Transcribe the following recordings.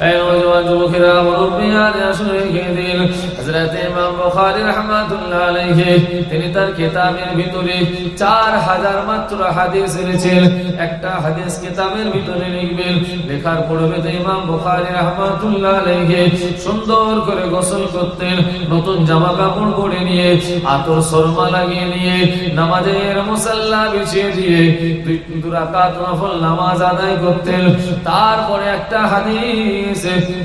এই নওজোয়ান যুবকেরা মুরব্বিয়ান আসলে দিন হযরত ইমাম বুখারী রাহমাতুল্লাহ আলাইহি তিনি তার কিতাবের ভিতরে 4000 মাত্র হাদিস লিখেছেন। একটা হাদিস কিতাবের ভিতরে লিখবেন, লেখার পূর্বে তো ইমাম বুখারী রাহমাতুল্লাহ আলাইহি সুন্দর করে গোসল করতেন, নতুন জামা কাপড় পরে নিয়ে আতর সুরমা লাগিয়ে নিয়ে নামাজের মুসাল্লা বিছিয়ে দিয়ে 2 রাকাত নফল নামাজ আদায় করতেন। তারপরে একটা হাদিস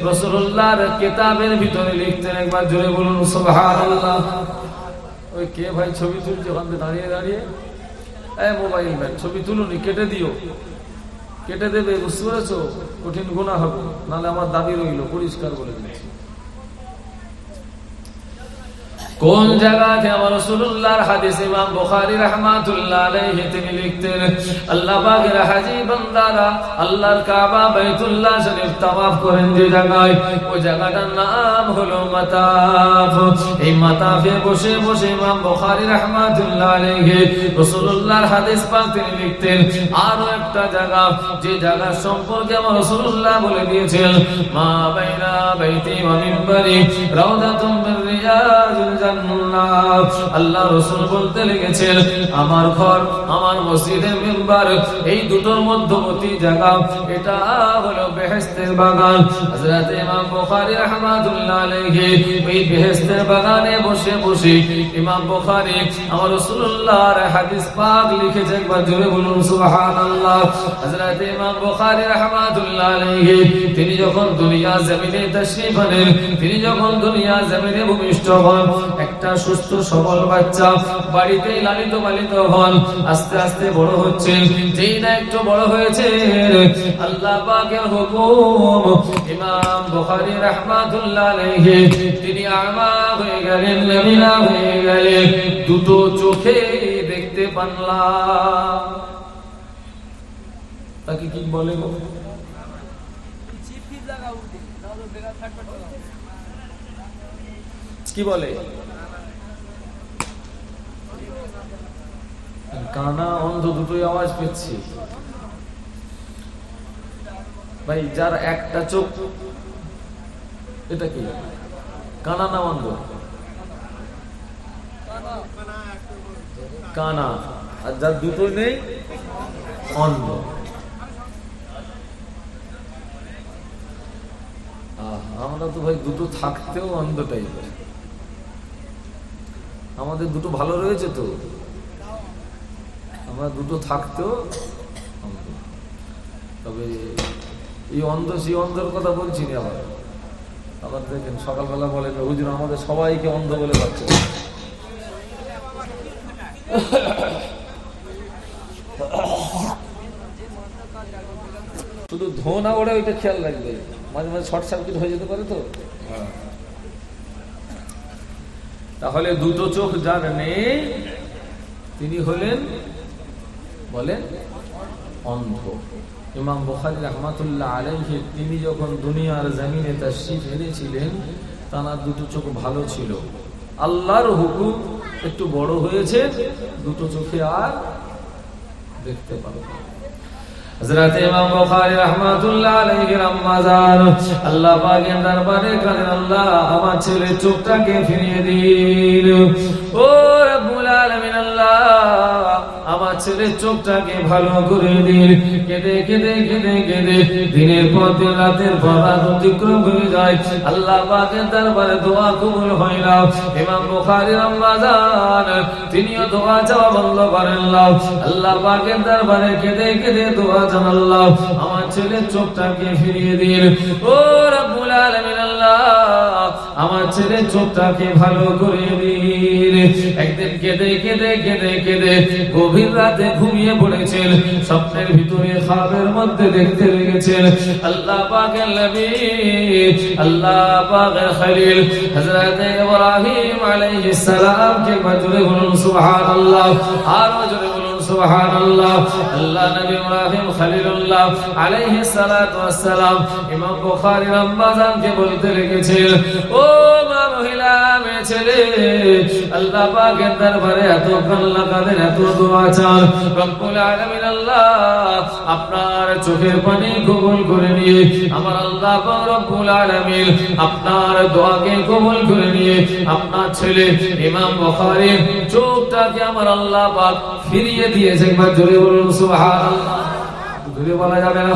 রাসূলুল্লাহর কিতাবের ভিতরে লিখতেন। একবার জোরে বলুন সুবহানাল্লাহ। ওই কে ভাই ছবি তুলছে ওখানে দাঁড়িয়ে দাঁড়িয়ে? এই মোবাইল ম্যান ছবি তুলুনি, কেটে দিও, কেটে দেবে, বুঝতে পেরেছো? কঠিন গুনাহ হবে, নাহলে আমার দাবি রইল, পরিষ্কার বলে দিচ্ছি। কোন জায়গাতে আমার রাসূলুল্লাহর হাদিস ইমাম বুখারী রাহমাতুল্লাহ আলাইহি তিনি লিখতেন, আল্লাহ পাকের হাজী বান্দারা আল্লাহর কাবা বাইতুল্লাহ শরীফ তাওয়াফ করেন যে জায়গায়, ওই জায়গাটার নাম হলো মাতাফ। এই মাতাফে বসে বসে ইমাম বুখারী রাহমাতুল্লাহ আলাইহি রাসূলুল্লাহর হাদিস পাক তিনি লিখতেন। আরো একটা জায়গা, যে জায়গা সম্পর্কে আমার রাসূলুল্লাহ বলে দিয়েছেন, মা বাইনা বাইতি ওয়া মিনবারি রাউদাতুম মিন রিয়াজিল জান্নাহ। আল্লাহ রাসূল বলতে লেগেছেন, আমার ঘর, আমার মসজিদের মিম্বার, এই দুটোর মধ্যবর্তী জায়গা, এটা হলো বেহেশতের বাগান। হযরত ইমাম বুখারী রাহমাতুল্লাহ আলাইহি এই বেহেশতের বাগানে বসে বসে ইমাম বুখারী আমার রাসূলুল্লাহর হাদিস পাক লিখেছেন। একবার জোরে বলুন সুবহানাল্লাহ। হযরত ইমাম বুখারী রাহমাতুল্লাহ আলাইহি তিনি যখন দুনিয়া জমিনে তাশরীফ আনেন, তিনি যখন দুনিয়া জমিনে ভূমিষ্ঠ হন, একটা সুস্থ সবল বাচ্চা বাড়িতেই লালিত পালিত হন, আস্তে আস্তে বড় হচ্ছেন। যেই না একটু বড় হয়েছে, আল্লাহ পাকের হুকুম ইমাম বুখারী রাহমাতুল্লাহ আলাইহি তিনি আমা হয়ে গেলেন, লামিনা হয়ে গেলেন, দুটো চোখে দেখতে পান না। তাকে কি বলে গো? কি বলে? কানা অন্ধ দুটোই আওয়াজ পেয়েছি ভাই। যার একটা চোখ, এটা কি কানা না অন্ধ? কানা। আর যার দুটো নেই, অন্ধ। আমরা তো ভাই দুটো থাকতেও অন্ধ টাইপের। আমাদের দুটো ভালো রয়েছে তো, আমরা দুটো থাকতেও অন্ধ। তবে এই অন্ধ সেই অন্ধের কথা বলছি না। আবার দেখেন সকালবেলা বলেন, হুজুর আমাদের সবাইকে অন্ধ বলে পাচ্ছে। শুধু ধোঁ না ওড়ে, ওইটা খেয়াল রাখবে, মাঝে মাঝে শর্ট সার্কিট হয়ে যেতে পারে তো। তাহলে দুটো চোখ যার নেই, তিনি হলেন, বলেন, অন্ধ। ইমাম বুখারী রাহমাতুল্লাহ আলাইহি তিনি যখন দুনিয়ার জমিনে তাশরীফ এনেছিলেন, তার দুটো চোখ ভালো ছিল। আল্লাহর হুকুম একটু বড় হয়েছে, দুটো চোখে আর দেখতে পাবে। হযরত ইমাম বুখারী রাহমাতুল্লাহ আলাইহির আম্মা জান আল্লাহ পাকের দরবারে কাঁদেন, আল্লাহ আমার ছেলের চোখটাকে ফিরিয়ে দিন। ও রব্বুল আলামিন, আল্লাহ আমার ছেলের চোখটাকে ভালো করে দিন। কেঁদে কেঁদে কেঁদে কেঁদে দিনের পর দিন, রাতের পর রাত অতিক্রম হয়ে যায়, আল্লাহ পাকের দরবারে দোয়া কবুল হয় না। ইমাম বুখারীর আম্মা জান তিনিও দোয়া চাওয়া বন্ধ করেন না। আল্লাহ পাকের দরবারে কেঁদে কেঁদে দোয়া চান, আল্লাহ আমার ছেলের চোখটাকে ফিরিয়ে দিন। ও রব্বুল আলামিন, আল্লাহ আমার ছেলের চোখটাকে ভালো করে দিন। একদিন কেঁদে কেঁদে কেঁদে কেঁদে গভীর রাতে ঘুমিয়ে পড়েছেন। স্বপ্নের ভিতরে খাবের মধ্যে দেখতে লেগেছেন আল্লাহ পাকের নবী, আল্লাহ পাকের খলিল হযরত ইব্রাহিম আলাইহিস সালাম কে জোরে বলুন সুবহানাল্লাহ। আর জোরে বলুন সুবহানাল্লাহ। আল্লাহ নবী ইব্রাহিম খলিলুল্লাহ আলাইহিস সালাতু ওয়াস সালাম ইমাম বুখারীর আম্মা জানকে বলতে লেগেছেন, ও মা মহিলা মেয়ে ছেলে আল্লাহ পাকের দরবারে এত কান্না কাঁদেন, এত দোয়া চান, রব্বুল আলামিন আল্লাহ আপনার চোখের পানি কবুল করে নিয়ে আমার আল্লাহ পাক রব্বুল আলামিন আপনার দোয়াকে কবুল করে নিয়ে আপনার ছেলে ইমাম বুখারীর চোখটাকে আমার আল্লাহ পাক ফিরিয়ে দিয়েছে। একবার জোরে বলুন সুবহানাল্লাহ। জোরে বলা যাবে না?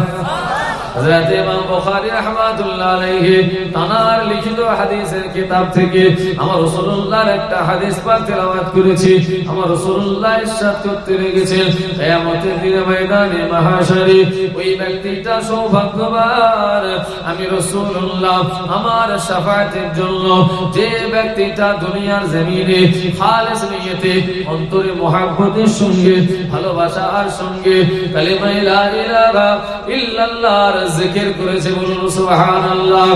হযরত ইমাম বুখারী রাহমাতুল্লাহ আলাইহি তানার লিখিত হাদিসের কিতাব থেকে আমার রাসূলুল্লাহর একটা হাদিস পাক তেলাওয়াত করেছি। আমার রাসূলুল্লাহ ইরশাদ করতে লেগেছেন, কিয়ামতের দিনে ময়দানে মাহশারে ওই ব্যক্তিটা সৌভাগ্যবান, আমি রাসূলুল্লাহ আমার শাফাআতের জন্য যে ব্যক্তিটা দুনিয়ার জমিনে খালেস নিয়তে অন্তরে মুহাব্বতের সঙ্গে ভালোবাসার সঙ্গে কালিমা লা ইলাহা ইল্লাল্লাহর জিকির করেছে, বলুন সুবহানাল্লাহ।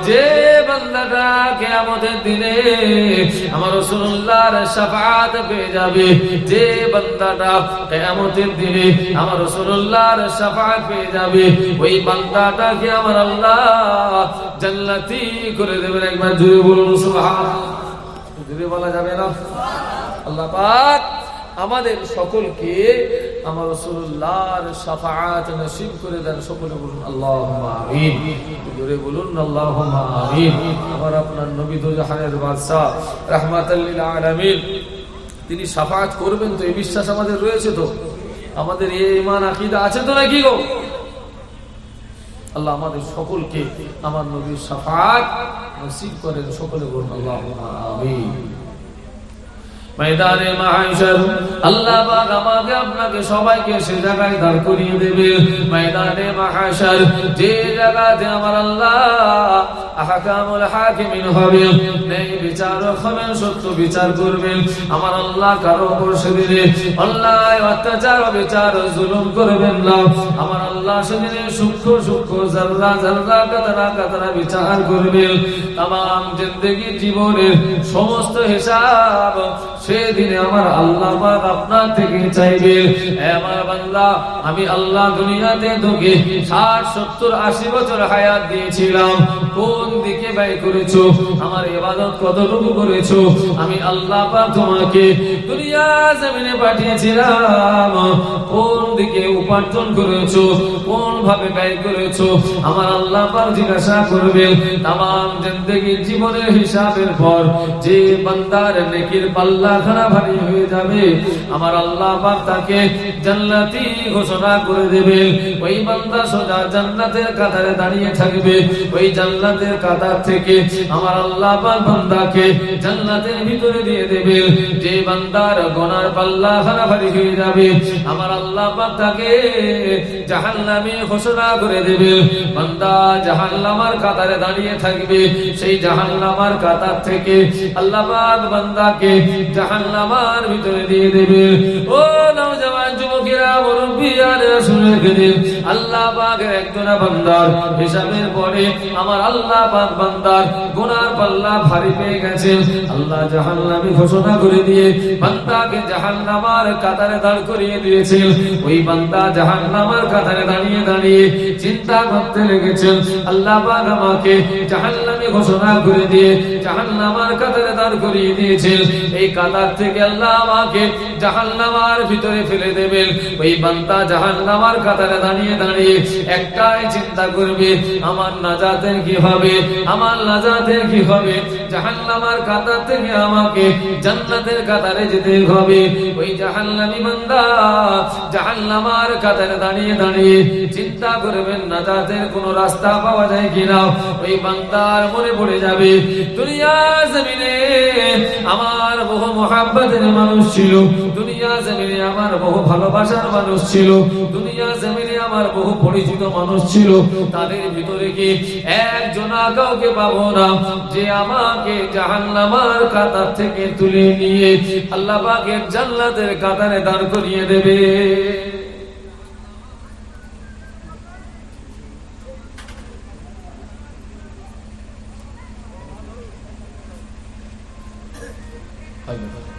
যে বান্দাটা কিয়ামতের দিনে আমার রাসূলুল্লাহর শাফাআত পেয়ে যাবে, যে বান্দাটা কিয়ামতের দিনে আমার রাসূলুল্লাহর শাফাআত পেয়ে যাবে, ওই বান্দাটাকে আমার আল্লাহ জান্নাতি করে দেবেন। একবার জোরে বলুন সুবহানাল্লাহ। জোরে বলা যাবে না? আল্লাহ পাক আমাদের সকলকে আমার রাসূলুল্লাহর শাফাআত নসিব করে দেন। সকলে বলুন আল্লাহুম্মা আমিন। জোরে বলুন আল্লাহুম্মা আমিন। আমার আপনার নবী দো জাহানের বাদশা রাহমাতাল লিল আলামিন, তিনি শাফাআত করবেন তো এই বিশ্বাস আমাদের রয়েছে তো? আমাদের এই ঈমান আকীদা আছে তো নাকি গো? আল্লাহ আমাদের সকলকে আমার নবীর শাফাআত নসিব করেন। সকলে বলুন আল্লাহুম্মা আমিন। ময়দানে মাহশর আল্লাহ পাক আমাকে আপনাকে সবাইকে সে জায়গায় দাঁড় করিয়ে দেবে। ময়দানে মাহশর যে জায়গাতে আমার আল্লাহ আহকামুল হাকিমিন হবে, ন্যায় বিচারক হবেন, সত্য বিচার করবেন। আমার আল্লাহ কারো উপর সেদিনে অন্যায় অত্যাচার বিচার জুলুম করবেন না। আমার আল্লাহ সেদিনে সূক্ষ্ম সূক্ষ্ম জাররা জাররা কাতরা কাতরা বিচার করবেন। तमाम जिंदगी জীবনের সমস্ত হিসাব সেদিনে আমার আল্লাহ পাক আপনার থেকে চাইবেন, হে আমার বান্দা, আমি আল্লাহ দুনিয়াতে তোকে 60 70 80 বছর হায়াত দিয়েছিলাম, কোন দিকে ব্যয় করেছো, আমার ইবাদত কতটুকু করেছো? আমি আল্লাহ পাক তোমাকে দুনিয়া জমিনে পাঠিয়েছিলাম, কোন দিকে উপার্জন করেছো, কোন ভাবে ব্যয় করেছো? আমার আল্লাহ পাক জিজ্ঞাসা করবেন। तमाम जिंदगी জীবনের হিসাবের পর যে বান্দার নেকির পাল্লা খানা ভারী হয়ে যাবে, আমার আল্লাহ পাক তাকে জান্নাতি ঘোষণা করে দেবেন। ওই বান্দা সোজা জান্নাতের কাতারে দাঁড়িয়ে থাকবে। ওই জান্নাতের কাতার থেকে আমার আল্লাহ পাক বান্দাকে জান্নাতের ভিতরে দিয়ে দেবেন। যে বান্দার গুনার পাল্লা খানা ভারী হয়ে যাবে, আমার আল্লাহ পাক তাকে জাহান্নামে ঘোষণা করে দেবেন। বান্দা জাহান্নামের কাতারে দাঁড়িয়ে থাকবে। সেই জাহান্নামের কাতার থেকে আল্লাহ পাক বান্দাকে জাহান্নামের ভিতরে দিয়ে দেবে। ও নওজওয়ান যুবকেরা, মুরব্বিয়ারা, শুনে গেলেন, আল্লাহ পাকের একজনা বান্দার হিসাবের পরে আমার আল্লাহ পাক বান্দার গুনার পাল্লা ভারী পেয়ে গেছে। আল্লাহ জাহান্নামে ঘোষণা করে দিয়ে বান্দাকে জাহান্নামের কাতারে দাঁড় করিয়ে দিয়েছেন। ওই বান্দা জাহান্নামের কাতারে দাঁড়িয়ে দাঁড়িয়ে চিন্তা করতে লেগেছেন, আল্লাহ পাক আমাকে জাহান্নামে ঘোষণা করে দিয়ে জাহান্নামের কাতারে দাঁড় করিয়ে দিয়েছেন। এই কাতার থেকে আল্লাহ আমাকে জাহান্নামের ভিতরে ফেলে দেবেন। ওই বান্দা জাহান্নামের কাতারে দাঁড়িয়ে দাঁড়িয়ে একটাই চিন্তা করবে, আমার নাজাতের কি হবে, আমার নাজাতের কি হবে? জাহান্নামের কাতার থেকে আমাকে জান্নাতের কাতারে যেতে হবে। ওই জাহান্নামী বান্দা জাহান্নামের কাতারে দাঁড়িয়ে দাঁড়িয়ে চিন্তা করবেন, নাজাতের কোন রাস্তা পাওয়া যায় কিনা। ওই বান্দার মনে পড়ে যাবে, দুনিয়া জমিনে আমার বহু মুহাব্বতের মানুষ ছিল, দুনিয়া জমিনে আমার বহু ভালোবাসার মানুষ ছিল, দুনিয়া জমিনে আমার বহু পরিচিত মানুষ ছিল। তাদের ভিতরে কি একজনা কাউকে পাবো না যে আমাকে জাহান্নামের কাতার থেকে তুলে নিয়ে আল্লাহ পাকের জান্নাতের কাতারে দাঁড় করিয়ে দেবে।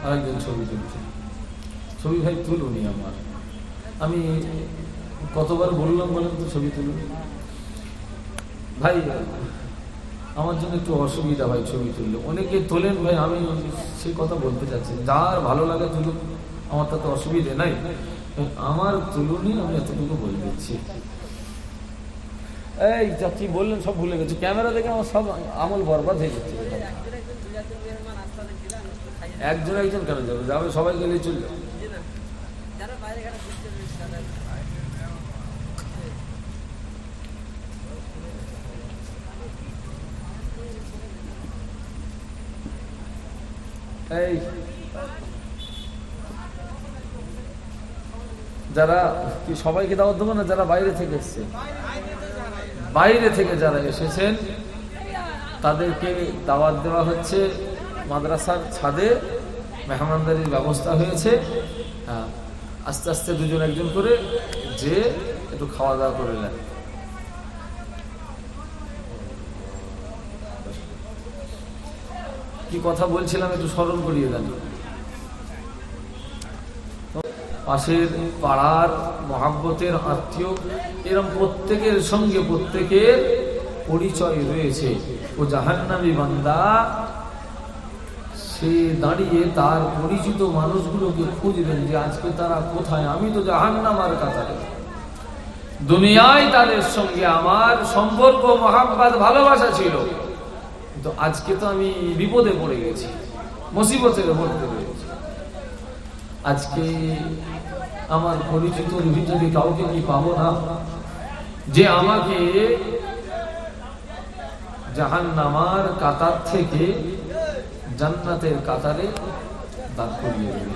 আরেকজন ছবি তুলছে, ছবি ভাই তুলুনি আমার, আমি কতবার বললাম বলেন তো ছবি তুলুন ভাই। আমার জন্য একটু অসুবিধা হয় ছবি তুললে। অনেকে তোলেন ভাই, আমি সেই কথা বলতে চাচ্ছি, যার ভালো লাগে তুলুক, আমার তাতে অসুবিধে নাই, আমার তুলুনি, আমি এতটুকু বলে দিচ্ছি। এই যা কি বললেন সব ভুলে গেছি, ক্যামেরা দেখে আমার সব আমল বরবাদ হয়ে যাচ্ছে। একজন একজন কেন যাবে, যাবে সবাই গেলে চলবে। এই যারা কি সবাইকে দাওয়াত দেবো না, যারা বাইরে থেকে এসছে, বাইরে থেকে যারা এসেছেন তাদেরকে দাওয়াত দেওয়া হচ্ছে। মাদ্রাসার ছাদে মেহমানদারির ব্যবস্থা হয়েছে। আস্তে আস্তে দুজন একজন করে যে একটু খাওয়া দাওয়া করে নেন। কি কথা বলছিলাম একটু স্মরণ করিয়ে দেন। পাশের পাড়ার মহাব্বতের আত্মীয়, এরকম প্রত্যেকের সঙ্গে প্রত্যেকের পরিচয় রয়েছে। ও জাহান্নামী বান্দা, সে দাঁড়িয়ে তার পরিচিত মানুষগুলোকে খুঁজবেন যে আজকে তারা কোথায়। আমি তো জাহান্নামার কাতারে, দুনিয়ায় তাদের সঙ্গে আমার সম্পর্ক, মহাব্বত, ভালোবাসা ছিল, তো আজকে তো আমি বিপদে পড়ে গেছি, মুসিবতের মধ্যে রয়েছি। আজকে আমার পরিচিত ভিতরে কাউকে কি পাবো না যে আমাকে জাহান্নামার কাতার থেকে জান্নাতের কাতারে দাঁড় করিয়ে দেবে।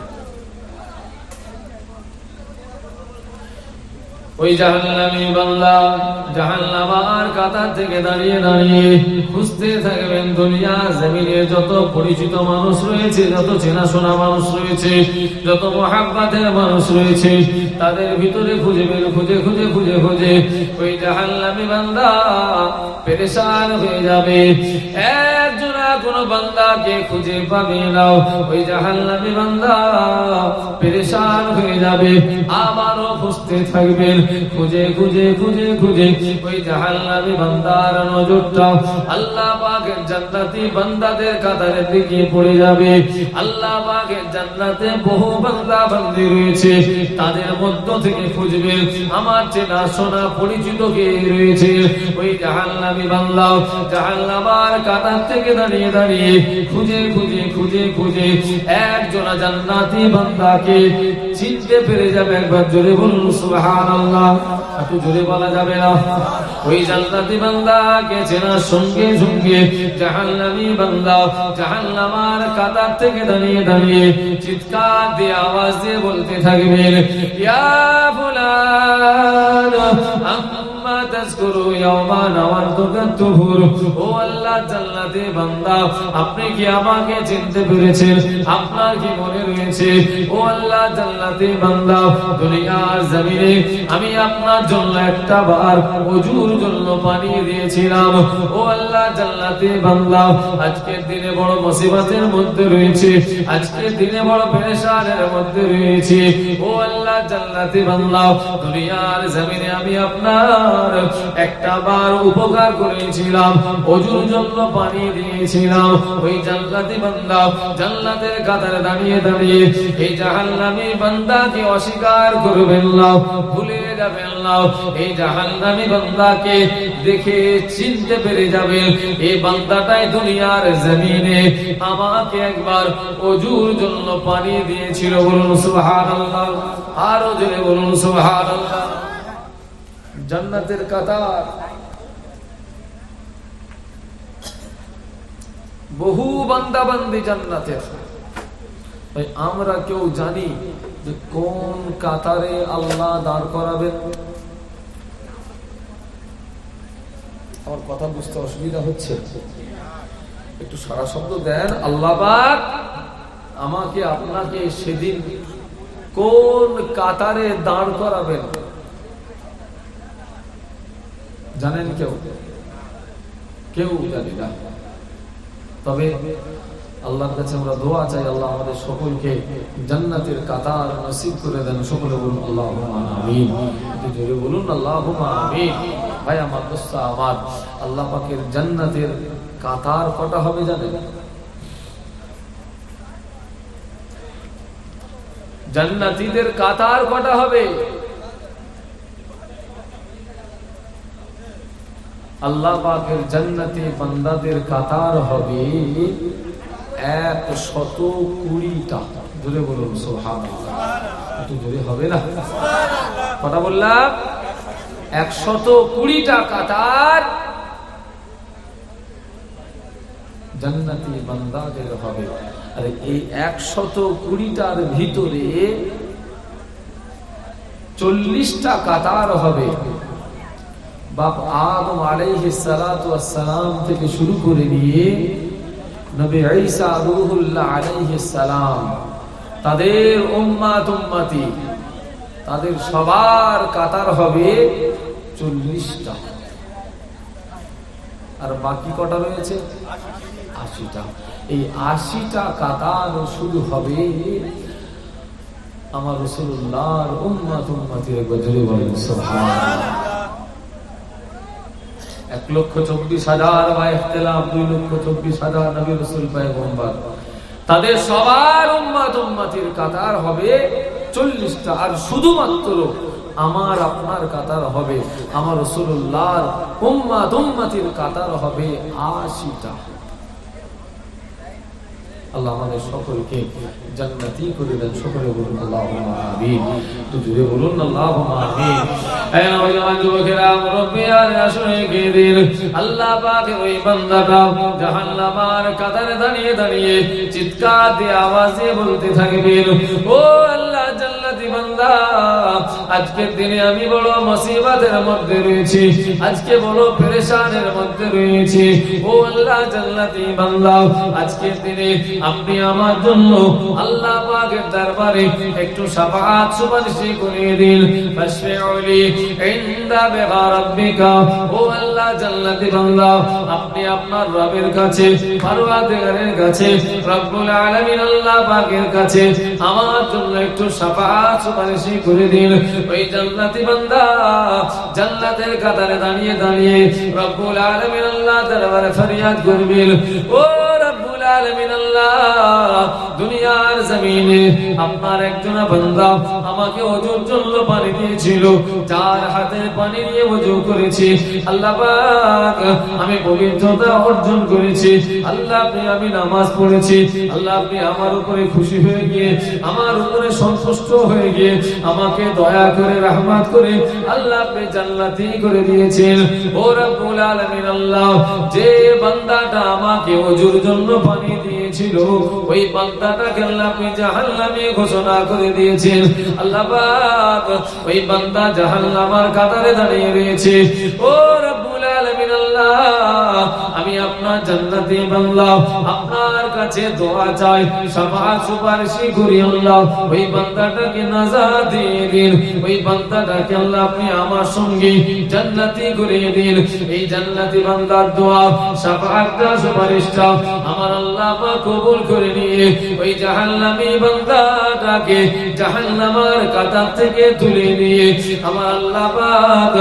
ওই জাহান্নামী বান্দা জাহান্নামার কাতার থেকে দাঁড়িয়ে দাঁড়িয়ে খুঁজতে থাকবেন দুনিয়ার জমিনে যত পরিচিত মানুষ রয়েছে, যত চেনাশোনা মানুষ রয়েছে, যত মহাব্বতের মানুষ রয়েছে, তাদের ভিতরে খুঁজবেন, খুঁজে খুঁজে খুঁজে খুঁজে ওই জাহান্নামী বান্দা পেরেশান হয়ে যাবে। একজনা কোনো বান্দাকে খুঁজে পাবে না, ওই জাহান্নামী বান্দা পেরেশান হয়ে যাবে। আবারও খুঁজতে থাকবেন, খুঁজে খুঁজে খুঁজে খুঁজে ওই জাহান্নামী বান্দার নজরটা আল্লাহ পাকের জান্নাতি বান্দাদের কাতারের দিকে পড়ে যাবে। আল্লাহ পাকের জান্নাতে বহু বান্দা বান্দি রয়েছে, তাদের মধ্য থেকে খুঁজবেন আমার চেনা শোনা পরিচিত কে রয়েছে। ওই জাহান্নামী বান্দা জাহান্নামার কাতার থেকে দাঁড়িয়ে দাঁড়িয়ে খুঁজে খুঁজে খুঁজে খুঁজে একজনা জান্নাতি বান্দাকে চিনতে পেরে যাবে। একবার জোরে বলুন সুবহানাল্লাহ। একটু জোরে বলা যাবে না? ওই জান্নাতি বান্দাকে চেনার সঙ্গে সঙ্গে জাহান্নামী বান্দা জাহান্নামার কাতার থেকে দাঁড়িয়ে দাঁড়িয়ে চিৎকার দিয়ে আওয়াজ দিয়ে বলতে থাকবেন, ইয়া ফুলান আম্মা তাযকুরু ইয়াওমা নাওয়াতুকা তুহুর। ও আল্লাহ জান্নাতি বান্দা, আপনি কি আমাকে চিনতে পেরেছেন? আপনার কি মনে রয়েছে? ও আল্লাহ জান্নাতি বান্দা, দুনিয়ার জমিনে আমি আপনার জন্য একটা বার ওযুর জন্য পানি দিয়েছিলাম। ও আল্লাহ জান্নাতি বান্দা, আজকের দিনে বড় মুসিবতের মধ্যে রয়েছে, আজকের দিনে বড় পেরেশানের মধ্যে রয়েছে। ও আল্লাহ জান্নাতি বান্দা, দুনিয়ার জমিনে আমি আপনার একটা বার উপকার করেছিলাম, ওযুর জন্য পানি দিয়েছিলাম। ওই জান্নাতি বান্দা জান্নাতের কাতারে দাঁড়িয়ে দাঁড়িয়ে এই জাহান্নামী বান্দাকে অস্বীকার করবেন না, ভুলে যাবেন না। এই জাহান্নামী বান্দাকে দেখে চিনতে পেরে যাবেন এই বান্দাটাই দুনিয়ার জমিনে আমাকে একবার ওযুর জন্য পানি দিয়েছিল। বলুন সুবহানাল্লাহ। আরো জোরে বলুন সুবহানাল্লাহ। জান্নাতের কাতার, বহু বান্দা বান্দি জান্নাতের। আমরা কেউ জানি যে কোন কাতারে আল্লাহ দাঁড় করাবেন? আমার কথা বুঝতে অসুবিধা হচ্ছে? একটু সারা শব্দ দেন। আল্লাহ পাক আমাকে আপনাকে সেদিন কোন কাতারে দাঁড় করাবেন জানেন? কেউ কেউ জানি না। তবে আল্লাহর কাছে আমরা দোয়া চাই, আল্লাহ আমাদের সকলকে জান্নাতের কাতার নসিব করে দেন। সকলে বলুন আল্লাহুম্মা আমিন। জোরে বলুন আল্লাহুম্মা আমিন। ভাই আমার দোস্ত আমার, আল্লাহ পাকের জান্নাতের কাতার কটা হবে জানেন? জান্নাতীদের কাতার কটা হবে? আল্লাহ পাকের জান্নাতি বান্দাদের কাতার হবে 120টা। জোরে বলুন সুবহানাল্লাহ। একটু জোরে হবে না? কথা বললাম 120টা কাতার জান্নাতি বান্দাদের হবে। আর এই 120টার ভিতরে 40টা কাতার হবে বাপ আদম আলাইহিস সালাতু ওয়াস সালাম থেকে শুরু করে নিয়ে নবী ঈসা রূহুল্লাহ আলাইহিস সালাম, তাদের উম্মাত উম্মতি, তাদের সবার কাতার হবে 40টা। আর বাকি কটা রয়েছে? 80টা। এই 80টা কাতার শুরু হবে আমার রাসূলুল্লাহর উম্মত উম্মতির গজরে বলেন সুবহানাল্লাহ। 1,24,000 বা ইখতিলাফ 2,24,000 নবী রাসূল পয়গম্বর, তাদের সবার উম্মত উম্মতির কাতার হবে 40টা। আর শুধুমাত্র আমার আপনার কাতার হবে, আমার রাসূলুল্লাহর উম্মত উম্মতির কাতার হবে 80টা। আল্লাহ আমাদের সকলকে জান্নাতি করে দেন। সকলে বলুন আল্লাহুম্মা আমিন। তো জোরে বলুন আল্লাহুম্মা আমিন। এই নওজওয়ান যুবকেরা, মুরব্বিয়ারা, আসলে গেদিন আল্লাহ পাকের ওই বান্দাটা জাহান্নামের কাতারে দাঁড়িয়ে দাঁড়িয়ে চিৎকার দিয়ে আওয়াজ দিয়ে বলতে থাকবেন, ও আল্লাহ জান্নাতি বান্দা, আজকের দিনে আমি বড় মুসিবতের মধ্যে রয়েছি, আজকে বড় পেরেশানের মধ্যে রয়েছি। ও আল্লাহ জান্নাতি বান্দা, আজকের দিনে আপনি আমার জন্য আল্লাহ পাকের দরবারে একটু শাফাআত সুপারিশ করে দিন। ফাশফিউলি ইনদা বিহা রাব্বিকা। ও আল্লাহ জান্নাতি বান্দা, আপনি আপনার রবের কাছে, পরওয়ারদিগারের কাছে, রব্বুল আলামিন আল্লাহ পাকের কাছে আমার জন্য একটু শাফাআত সুপারিশ করে দিন। ওই জান্নাতি বান্দা জান্নাতের কাতারে দাঁড়িয়ে দাঁড়িয়ে রব্বুল আলামিন আল্লাহ দরবারে ফরিয়াদ করবেন, ও রব্বুল আলামিন আল্লাহ, দুনিয়ার জমিনে আপনার একজন বান্দা আমাকে ওযুর জন্য পানি দিয়েছিল, চার হাতে পানি নিয়ে ওযু করেছি। আল্লাহ পাক, আমি পবিত্রতা অর্জন করেছি। আল্লাহ আপনি, আমি নামাজ পড়েছি। আল্লাহ আপনি আমার উপরে খুশি হয়ে গিয়ে, আমার উপরে সন্তুষ্ট হয়ে গিয়ে আমাকে দয়া করে, রহমত করে আল্লাহ আপনি জান্নাতি করে দিয়েছেন। ও রব্বুল আলামিন আল্লাহ, যে বান্দাটা আমাকে ওযুর জন্য পানি দিয়েছিল, ওই বান্দাটাকে আল্লাহ আপনি জাহান্নামে ঘোষণা করে দিয়েছেন। আল্লাহ পাক, ওই বান্দা জাহান্নামের কাতারে দাঁড়িয়ে রয়েছে। ও রব্বুল আলামিন আল্লাহ, আমি আপনার জান্নাতি বান্দা, আপনার কাছে দোয়া চাই, শাফাআত সুপারিশ করি আল্লাহ, ওই বান্দাটাকে নাজাত দিয়ে দিন। ওই বান্দাটাকে আল্লাহ আপনি আমার সঙ্গে জান্নাতি করে দিন। এই জান্নাতি বান্দার দোয়া, শাফাআতটা, সুপারিশটা আমার আল্লাহ পাক কবুল করে নিয়ে ওই জাহান্নামী বান্দাটাকে জাহান্নামের কাতার থেকে তুলে নিয়ে আমার আল্লাহ পাক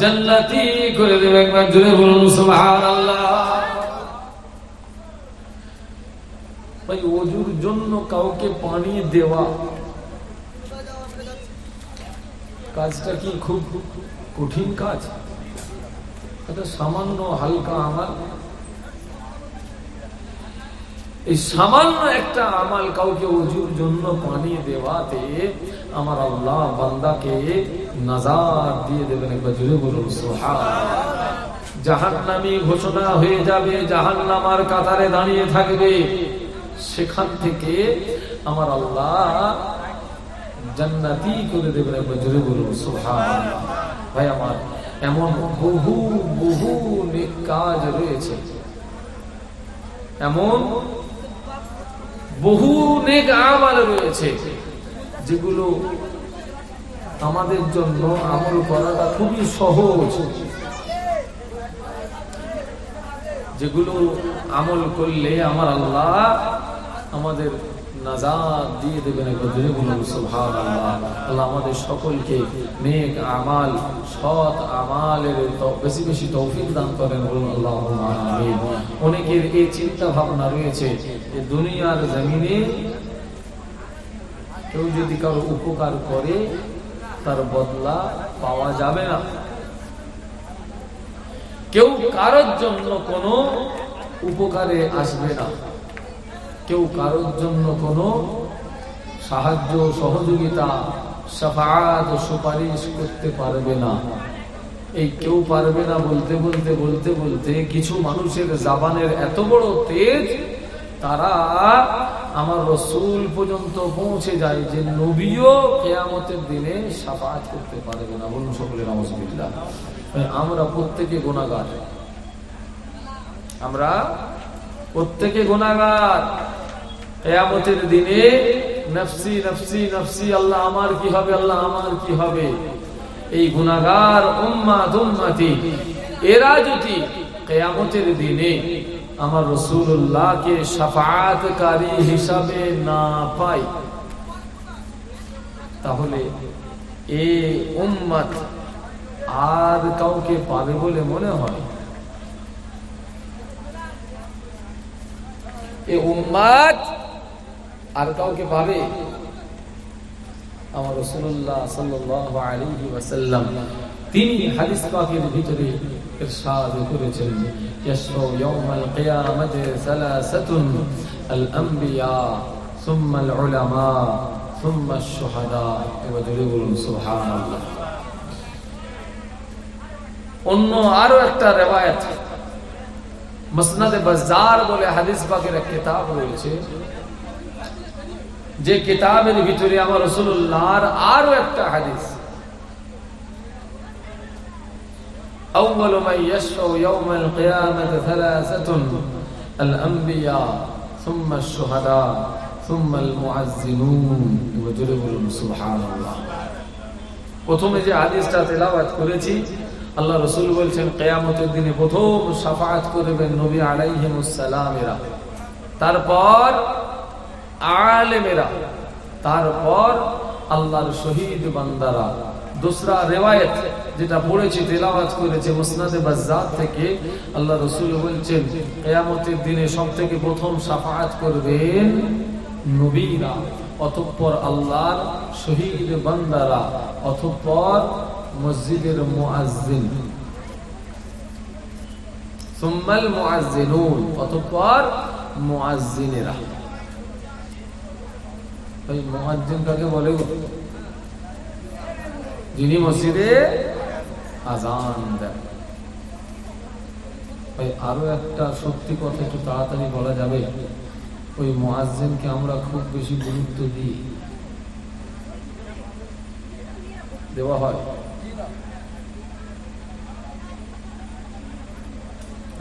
জান্নাতি করে দেবে। একবার জোরে বলুন সুবহানাল্লাহ। ভাই, ওযুর জন্য কাউকে পানি দেওয়া কাজটা কি খুব কঠিন কাজ? এটা সামান্য হালকা আমাল। এই সামান্য একটা আমাল, কাউকে ওযুর জন্য পানি দেওয়াতে আমার আল্লাহ বান্দাকে নাজাত দিয়ে দেবেন। একবার জোরে বলুন সুবহানাল্লাহ। জাহান্নামী ঘোষণা হয়ে যাবে, জাহান্নামের কাতারে দাঁড়িয়ে থাকবে, সেখান থেকে আমার আল্লাহ জান্নাতি করে দেবেন। একবার জোরে বলুন সুবহানাল্লাহ। ভাই আমার, এমন বহু বহু নেক কাজ রয়েছে, এমন বহু নেক আমল রয়েছে যেগুলো আমাদের জন্য আমল করাটা খুবই সহজ, যেগুলো আমল করলে আমার আল্লাহ আমাদের নাজাত দিয়ে দেবেন। একবার জোরে বলুন সুবহানাল্লাহ। আল্লাহ আমাদের সকলকে নেক আমাল, সৎ আমালের বেশি বেশি তৌফিক দান করেন, বলুন আল্লাহুম্মা আমিন। অনেকের এই চিন্তা ভাবনা রয়েছে যে দুনিয়ার জমিনে কেউ যদি কারো উপকার করে তার বদলা পাওয়া যাবে না। কেউ কারোর জন্য কোনো উপকারে আসবে না, কেউ কারোর জন্য কোনো সাহায্য সহযোগিতা শাফাআত সুপারিশ করতে পারবে না। এই কেউ পারবে না বলতে বলতে বলতে বলতে কিছু মানুষের জবানের এত বড় তেজ, তারা আমার রাসূল পর্যন্ত পৌঁছে যায় যে নবীও কিয়ামতের দিনে শাফাআত করতে পারবে না। বলুন সকলে নাউযুবিল্লাহ। আমরা প্রত্যেকে গুনাহগার, আমরা প্রত্যেকে গুনাহগার। কিয়ামতের দিনে নফসি নফসি নফসি, আল্লাহ আমার কি হবে, আল্লাহ আমার কি হবে। এই গুনাহগার উম্মতি এরা যদি কিয়ামতের দিনে আমার রাসূলুল্লাহকে শাফাআতকারী হিসাবে না পায়, তাহলে এই উম্মত আর কাউকে পাবে বলে মনে হয়? এই উম্মত আর কাউকে পাবে? আমার রাসূলুল্লাহ সাল্লাল্লাহু আলাইহি ওয়াসাল্লাম তিনি হাদিস পাকের ভিতরে ইরশাদ করেছেন, ইয়াশফাউ ইয়াউমাল কিয়ামাতি সালাসাতুন আল আমবিয়া সুম্মা আল উলামা সুম্মা আশ শুহাদা। এবার জোরে বলুন সুবহানাল্লাহ। অন্য আরো একটা রিওয়ায়াত মুসনাদে বাজ্জার বলে হাদিস পাকের এক কিতাব রয়েছে, যে কিতাবের ভিতরে আমার রাসূলুল্লাহর আরো একটা হাদিস, আউয়ালু মান ইয়াশফাউ ইয়াউমাল কিয়ামাতি সালাসাতুন আল আমবিয়া সুম্মা আশ শুহাদা সুম্মা আল মুআজ্জিনুন। ওয়া জোরে বলুন সুবহানাল্লাহ। প্রথমে যে হাদিসটা তেলাওয়াত করেছি, আল্লাহ রাসূল বলছেন কিয়ামতের দিনে প্রথম শাফাআত করবেন নবী আলাইহিমুস সালামেরা, তারপর আলেমেরা, তারপর আল্লাহর শহীদ বান্দারা। दूसरा রিওয়ায়াত যেটা পড়েছি তেলাওয়াত করেছে মুসনাদে বাজ্জার থেকে, আল্লাহ রাসূল বলছেন কিয়ামতের দিনে সবথেকে প্রথম শাফাআত করবেন নবীরা, অতঃপর আল্লাহর শহীদ বান্দারা, অতঃপর মসজিদের মুয়াজ্জিন, সুম্মাল মুয়াজ্জিনুন, অতঃপর মুয়াজ্জিনেরা। এই মুয়াজ্জিন কাকে বলে? যিনি মসজিদে আযান দেন। ভাই আরো একটা সত্যি কথা একটু তাড়াতাড়ি বলা যাবে, ওই মুয়াজ্জিনকে আমরা খুব বেশি গুরুত্ব দিই, দেওয়া হয়।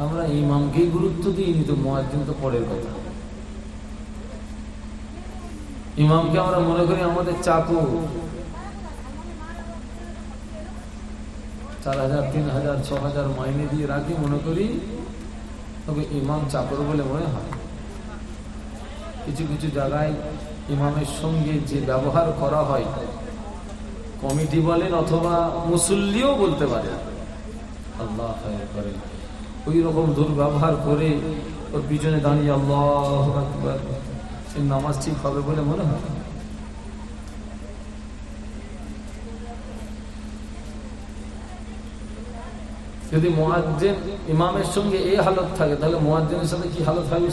আমরা ইমামকেই গুরুত্ব দিইনি, তো মুয়াজ্জিন তো পরের কথা। ইমামকে আমরা মনে করি আমাদের চাকর, 4000 3000 6000 মাইনে দিয়ে রাখি, মনে করি তবে ইমাম চাকর বলে মনে হয়। কিছু কিছু জায়গায় ইমামের সঙ্গে যে ব্যবহার করা হয়, কমিটি বলেন অথবা মুসল্লিও বলতে পারে, আল্লাহ খায়ের করেন, ওই রকম দুর্ব্যবহার করে ওর পিছনে দাঁড়িয়ে আল্লাহু আকবার, এই নামাজ ঠিক হবে বলে মনে হয়? যদি মুয়াজ্জিন ইমামের সঙ্গে এই হালত থাকে, তাহলে মুয়াজ্জিনের সাথে কি হালত হয়?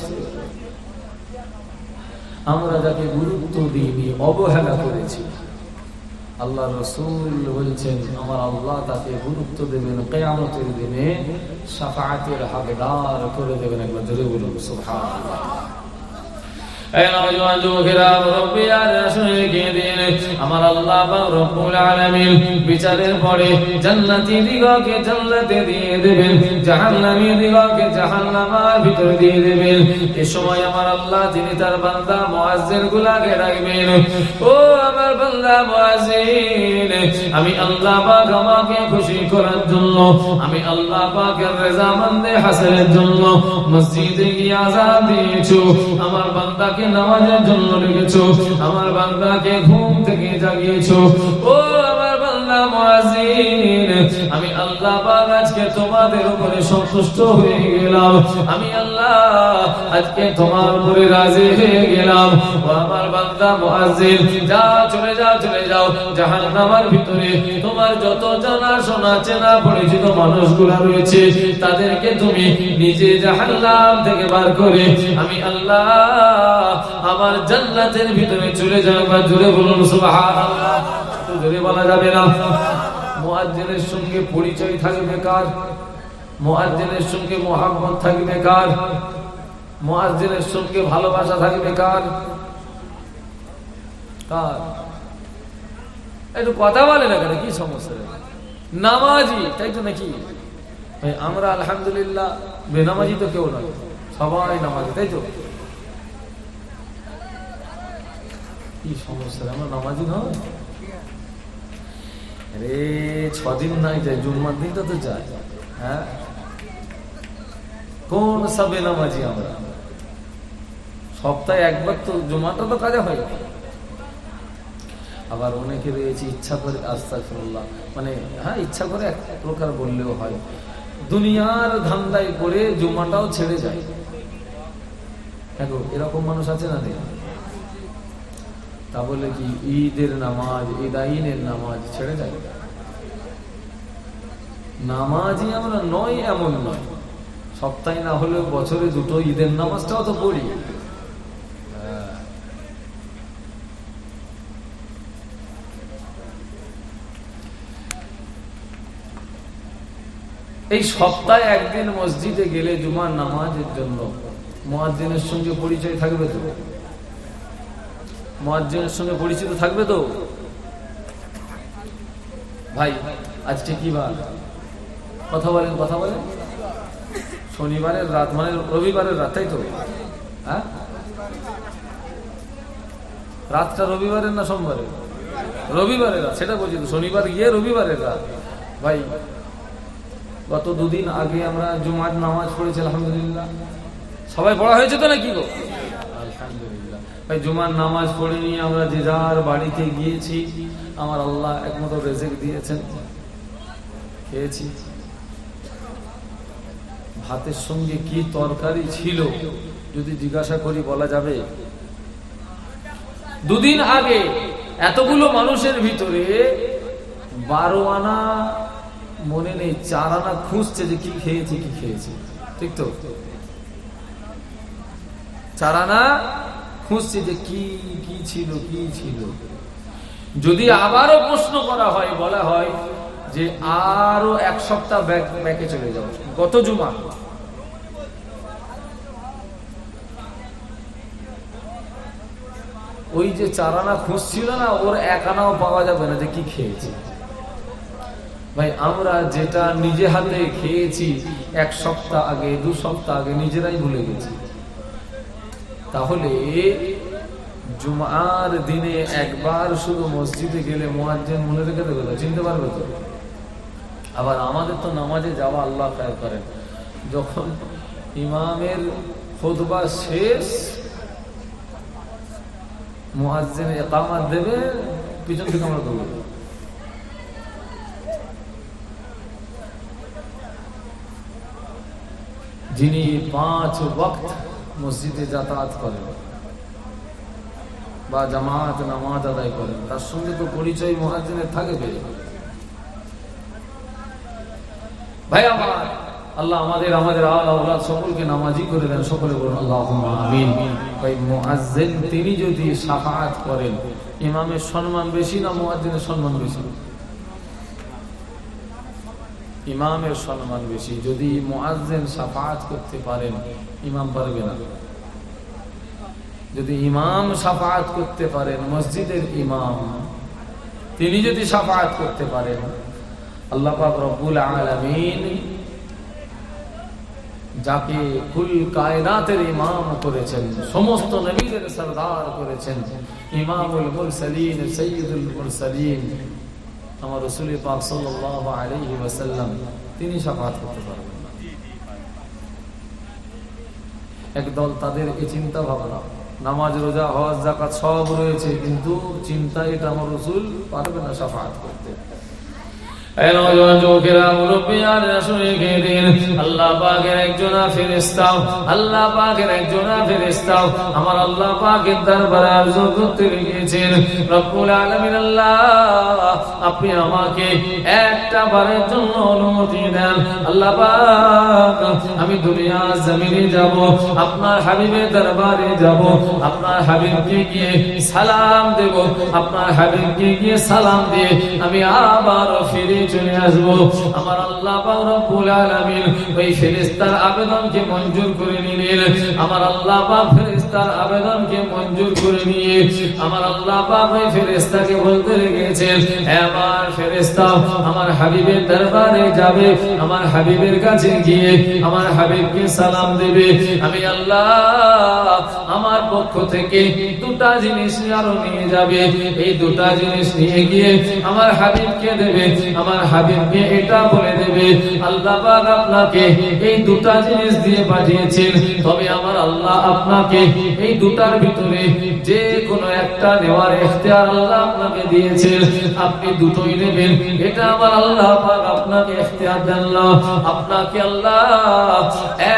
আমরা যাকে গুরুত্ব দিইনি, অবহেলা করেছি, আল্লাহর রাসূল বলছেন আমার আল্লাহ তাকে গুরুত্ব দেবেন, কিয়ামতের দিনে শাফাআতের হকদার করে দেবেন। একবার জোরে বলুন সুবহানাল্লাহ। আমার আল্লাহ রব্বুল আলামিন বিচারের পরে জান্নাতি দিগকে জান্নাতে দিয়ে দেবেন, জাহান্নামী দিগকে জাহান্নামের ভিতরে দিয়ে দেবেন। এই সময় আমার আল্লাহ তিনি তার বান্দা মুয়াজ্জিন গুলাকে ডাকবেন, ও আমার বান্দা মুয়াজ্জিন, আমি আল্লাহ পাক আমাকে খুশি করার জন্য, আমি আল্লাহ পাকের রেজামন্দি হাসিলের জন্য মসজিদে গিয়ে আযান দিয়েছো, আমার বান্দাকে বান্দাকে নামাজের জন্য রেখেছো, আমার বান্দাকে ঘুম থেকে জাগিয়েছো। ও আমার বান্দা মুয়াজ্জিন, আমি আল্লাহ পাক আজকে তোমাদের উপরে সন্তুষ্ট হয়ে গেলাম, আমি আল্লাহ আজকে তোমার উপরে রাজি হয়ে গেলাম। ও আমার বান্দা মুয়াজ্জিন, যা চলে যাও, চলে যাও জাহান্নামের ভিতরে। তোমার যত জানা শোনা চেনা পরিচিত মানুষগুলো রয়েছে, তাদেরকে তুমি নিজে জাহান্নাম থেকে বার করে আমি আল্লাহ আমার জান্নাতের ভিতরে চলে যাও। বা জোরে বলুন সুবহানাল্লাহ। তো জোরে বলা যাবে না। মুয়াজ্জিনের সঙ্গে পরিচয় থাকবে কার? মুয়াজ্জিনের সঙ্গে মোহাব্বত থাকবে কার? মুয়াজ্জিনের সঙ্গে ভালোবাসা থাকবে কার? কার? একটু কথা বলে না কেন, কি সমস্যা? নামাজি, তাই তো নাকি? আমরা আলহামদুলিল্লাহ বেনামাজি তো কেউ নয়, সবাই নামাজি, তাই তো? কি সমস্যা? আমরা নামাজি নয়? আরে 6 দিন নাই যায়, জুম্মার দিনটা তো যায়। হ্যাঁ, কোন সবে নামাজি আমরা? সপ্তাহে একবার তো জুম্মাটা তো কাজে হয়। আবার অনেকে রয়েছে ইচ্ছা করে, আস্তাগফিরুল্লাহ, মানে হ্যাঁ ইচ্ছা করে এক প্রকার বললেও হয়, দুনিয়ার ধান্দায় করে জুম্মাটাও ছেড়ে যায়। দেখো এরকম মানুষ আছে না? নেই? তা বলে কি ঈদের নামাজ, ঈদাইনের নামাজ ছেড়ে যায়? নামাজি আমরা নয় এমন নয়, সপ্তাহে না হলেও বছরে 2টো ঈদের নামাজটাও তো পড়ি। এই সপ্তাহে একদিন মসজিদে গেলে জুমার নামাজের জন্য মুয়াজ্জিনের সঙ্গে পরিচয় থাকবে তো? মুয়াজ্জিনের সঙ্গে পরিচিত থাকবে তো? ভাই আজকে কি বার? কথা বলেন, কথা বলেন। শনিবারের রাত মানে রবিবারের রাত, তাই তো? হ্যাঁ, রাতটা রবিবারের না সোমবারের? রবিবারের রাত, সেটা বলছি তো। শনিবার গিয়ে রবিবারের রাত। ভাই গত 2 দিন আগে আমরা জুমার নামাজ পড়েছি আলহামদুলিল্লাহ। সবাই পড়া হয়েছে তো নাকি গো? আলহামদুলিল্লাহ। ভাই জুমার নামাজ পড়ে নিয়ে আমরা যে যার বাড়িতে গিয়েছি, আমার আল্লাহ একমাত্র রিজিক দিয়েছেন, খেয়েছি। ভাতের সঙ্গে কি তরকারি ছিল যদি জিজ্ঞাসা করি বলা যাবে? 2 দিন আগে এতগুলো মানুষের ভিতরে 12 আনা মনে নেই, 4 আনা খুঁজছে যে কি খেয়েছি, কি খেয়েছি, ঠিক তো? 4 আনা খুঁজছে যে কি কি ছিল, কি ছিল। যদি আবারও প্রশ্ন করা হয়, বলা হয় যে আরো 1 সপ্তাহ ব্যাকে চলে যাও, গত জুমা ওই যে 4 আনা খুঁজছিল না, ওর 1 আনাও পাওয়া যাবে না যে কি খেয়েছি। ভাই আমরা যেটা নিজে হাতে খেয়েছি 1 সপ্তাহ আগে, 2 সপ্তাহ আগে নিজেরাই ভুলে গেছি। তাহলে জুমার দিনে একবার শুধু মসজিদে গেলে মুয়াজ্জিন মনে রেখে দেবে তো, চিনতে পারবে তো? আবার আমাদের তো নামাজে যাওয়া আল্লাহ খায়ের করেন, যখন ইমামের খুতবা শেষ, মুয়াজ্জিন ইকামত দেবে, পিছন থেকে আমরা দৌড়াবো। যিনি 5 ওয়াক্ত মসজিদে যাতায়াত করেন বা জামাত নামাজ আদায় করেন, তার সঙ্গে তো পরিচয় মুয়াজ্জিনের থাকবে। ভাই আমার আল্লাহ আমাদের আওলাদ সকলকে নামাজি করে দেন, সকলে বলুন আল্লাহুম্মা আমিন। ভাই মুয়াজ্জিন তিনি যদি শাফাআত করেন, ইমামের সম্মান বেশি না মুয়াজ্জিনের সম্মান বেশি? ইমামের সম্মান বেশি। যদি মুয়াজ্জিন শাফাআত করতে পারেন, ইমাম পারবে না। যদি ইমাম শাফাআত করতে পারেন, মসজিদের ইমাম তিনি যদি শাফাআত করতে পারেন, আল্লাহ পাক রব্বুল আলামিন যাকে কুল কায়নাতের ইমাম করেছেন, সমস্ত নবীদের সরদার করেছেন, ইমামুল মুরসালিন সাইয়্যিদুল মুরসালিন আমার রাসূল পাক সাল্লাল্লাহু আলাইহি ওয়াসাল্লাম, তিনি শাফাআত করতে পারবেন না। একদল তাদের এই চিন্তা ভাবনা, নামাজ, রোজা, হজ, যাকাত সব রয়েছে, কিন্তু চিন্তা এটা আমার রাসূল পারবে না শাফাআত করতে। আল্লাহ পাকের একজনা ফেরেশতা, আল্লাহ পাকের একজনা ফেরেশতা আমার আল্লাহ পাকের দরবারে আরজ করতে গিয়েছেন, রব্বুল আলামিন আল্লাহ আপনি আমাকে একটা বারের জন্য অনুমতি দেন। আল্লাহ পাক আমি দুনিয়া জমিনে যাব, আপনার হাবিবের দরবারে যাব, আপনার হাবিবকে গিয়ে সালাম দেব, আপনার হাবিবকে গিয়ে সালাম দিয়ে আমি আবার ফিরে চলে আসবো। আমার আল্লাহ পাক রব্বুল আলামিন ওই ফেরেশতার আবেদনকে মঞ্জুর করে নিলেন। আমার আল্লাহ পাক ফেরেশতার আবেদনকে মঞ্জুর করে নিয়ে আমার আল্লাহ পাক ওই ফেরেশতাকে বলতে লেগেছেন, হে আমার ফেরেশতা আমার হাবিবের দরবারে যাবে, আমার হাবিবের কাছে গিয়ে আমার হাবিবকে সালাম দেবে। আমি আল্লাহ আমার পক্ষ থেকে দুটা জিনিস আরো নিয়ে যাবে, এই দুটা জিনিস নিয়ে গিয়ে আমার হাবিবকে দেবে, আমার হাবিবকে এটা বলে দেবে আল্লাহ পাক আপনাকে এই দুটা জিনিস দিয়ে পাঠিয়েছেন, তবে আমার আল্লাহ আপনাকে এই দুটার ভিতরে যে কোনো একটা নেওয়ার ইখতিয়ার আল্লাহ আপনাকে দিয়েছেন, আপনি দুটোই নেবেন, এটা আমার আল্লাহ পাক আপনাকে ইখতিয়ার দেন না, আপনাকে আল্লাহ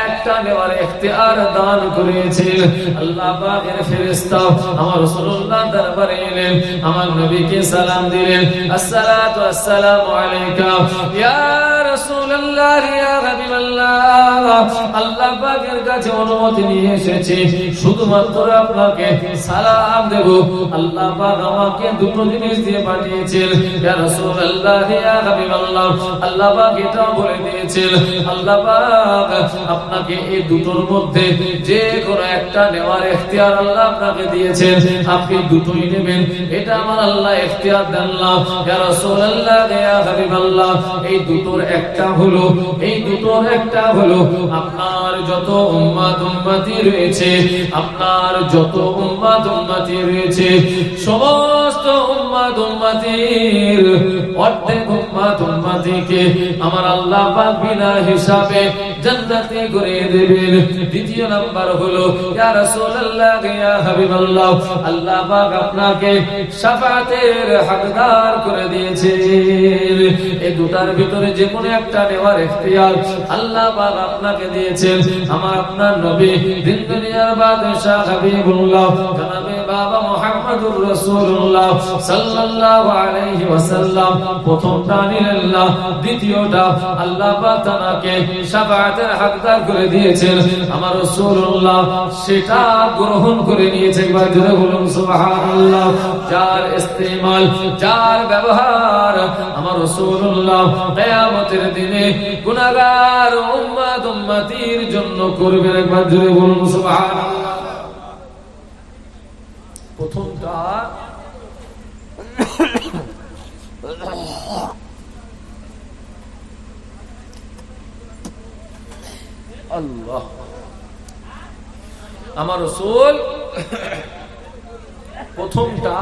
একটা নেওয়ার ইখতিয়ার দান করেছেন। আল্লাহ পাকের ফেরেশতা আমার রাসূলুল্লাহ দরবারে এলেন, আমার নবীকে সালাম দিলেন, আসসালাতু আসসালামু আলাইকা ইয়া রাসূলুল্লাহ ইয়া হাবিবাল্লাহ, আল্লাহ পাকের কাছে অনুমতি নিয়ে এসেছি শুধুমাত্র আপনাকে সালাম দেব। আল্লাহ পাক আমাকে দুটো জিনিস দিয়ে পাঠিয়েছেন, ইয়া রাসূলুল্লাহ ইয়া হাবিবাল্লাহ, আল্লাহ পাক এটা বলে দিয়েছেন আল্লাহ পাক আপনাকে এই দুটোর মধ্যে যে কোনো একটা নেওয়ার ইখতিয়ার আল্লাহ আপনাকে দিয়েছেন, আপনি দুটোই নেবেন, এটা আমার আল্লাহ ইখতিয়ার দেন না। ইয়া রাসূলুল্লাহ ইয়া হাবিবাল্লাহ, এই দুটোর একটা হলো, এই দুটোর একটা হলো আপনার যত উম্মত উম্মতি রয়েছে, আপনার যত উম্মত উম্মতি রয়েছে সমস্ত উম্মত উম্মতির অর্ধেক উম্মত উম্মতিকে আমার আল্লাহ পাক বিনা হিসাবে জান্নাতে করে দেবেন। দ্বিতীয় নাম্বার হলো ইয়া রাসূলুল্লাহ ইয়া হাবিবাল্লাহ, আল্লাহ পাক আপনাকে শাফাআতের হকদার করে দিয়েছেন। এই দুটার ভিতরে যে কোনো একটা নেওয়ার ইখতিয়ার আল্লাহ পাক আপনাকে দিয়েছেন। আমার আপনার নবী দিন দুনিয়ার বাদশা হাবিবুল্লাহ জনাবে বাবা মুহাম্মদুর রাসূলুল্লাহ সাল্লাল্লাহু আলাইহি ওয়াসাল্লাম প্রথমটা নিলেন না, দ্বিতীয়টা আল্লাহ পাক তাকে শাফাআতের হকদার করে দিয়েছেন। আমার রাসূলুল্লাহ সেটা গ্রহণ করে নিয়েছে। একবার জোরে বলুন সুবহানাল্লাহ। যার ইস্তেমাল, যার ব্যবহার আমার রাসূলুল্লাহ কিয়ামতের দিনে গুনাহগার উম্মত উম্মতির জন্য করবেন। একবার জোরে বলুন সুবহানাল্লাহ। প্রথমটা আল্লাহ, আমার রাসূল প্রথমটা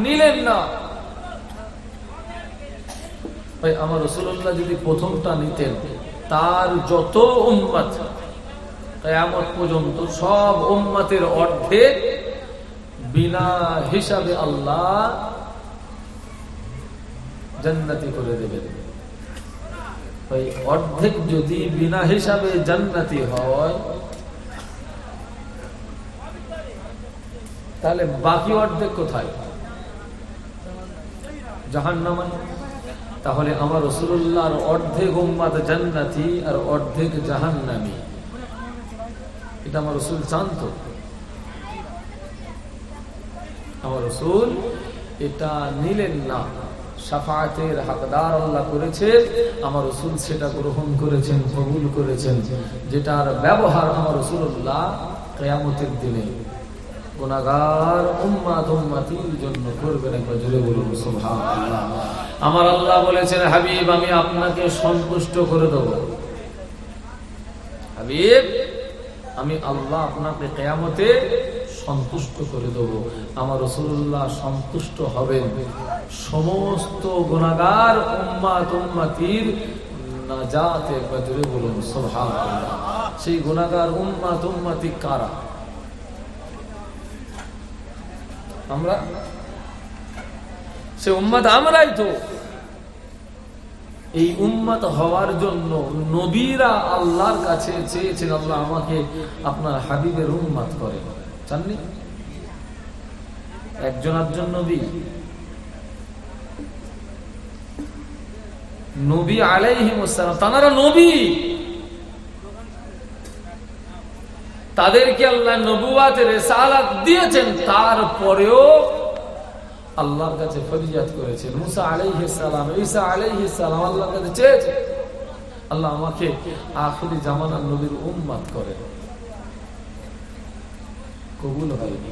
নিলেন না। ভাই আমার রাসূলুল্লাহ যদি প্রথমটা নিতেন, তার যত উম্মত কিয়ামত পর্যন্ত সব উম্মতের অর্ধেক বিনা হিসাবে আল্লাহ জান্নাতি করে দেবেন। ওই অর্ধেক যদি বিনা হিসাবে জান্নাতি হয়, তাহলে বাকি অর্ধেক কোথায়? জাহান্নামে। তাহলে আমার রাসূলুল্লাহর অর্ধেক উম্মত জান্নাতি আর অর্ধেক জাহান্নামী, এটা আমার রাসূল জানতো। আমার রাসূল এটা নিলেন না, শাফাআতের হকদার আল্লাহ করেছেন, আমার রাসূল সেটা গ্রহণ করেছেন, কবুল করেছেন, যেটার ব্যবহার আমার রাসূলুল্লাহ কিয়ামতের দিনে গুনাহগার উম্মত উম্মতির জন্য করবেন। একবার জোরে বলুন সুবহানাল্লাহ। আমার আল্লাহ বলেছেন, হাবিব আমি আপনাকে সন্তুষ্ট করে দেব। হাবিব আমি আল্লাহ আপনাকে কিয়ামতে সন্তুষ্ট করে দেব। আমার রাসূলুল্লাহ সন্তুষ্ট হবেন সমস্ত গুনাহগার উম্মত উম্মতির নাজাতে। একবার জোরে বলুন সুবহানাল্লাহ। সেই গুনাহগার উম্মত উম্মতি কারা? আমরা সে উম্মত আমরাই তো। এই উম্মত হওয়ার জন্য নবীরা আল্লাহর কাছে চেয়েছেন, আল্লাহ আমাকে আপনার হাবিবের উম্মত করেন। জাননি একজন নবী, নবী আলাইহিস সালাম, তারা নবী, তাদেরকে আল্লাহ নবুয়াতের রিসালাত দিয়েছেন, তারপরেও আল্লাহর কাছে ফরিয়াদ করেছেন। মুসা আলাইহিস সালাম, ঈসা আলাইহিস সালাম আল্লাহর কাছে চেয়েছেন, আল্লাহ আমাকে আখিরি জামানার নবীর উম্মত করেন। কবুল হয়নি।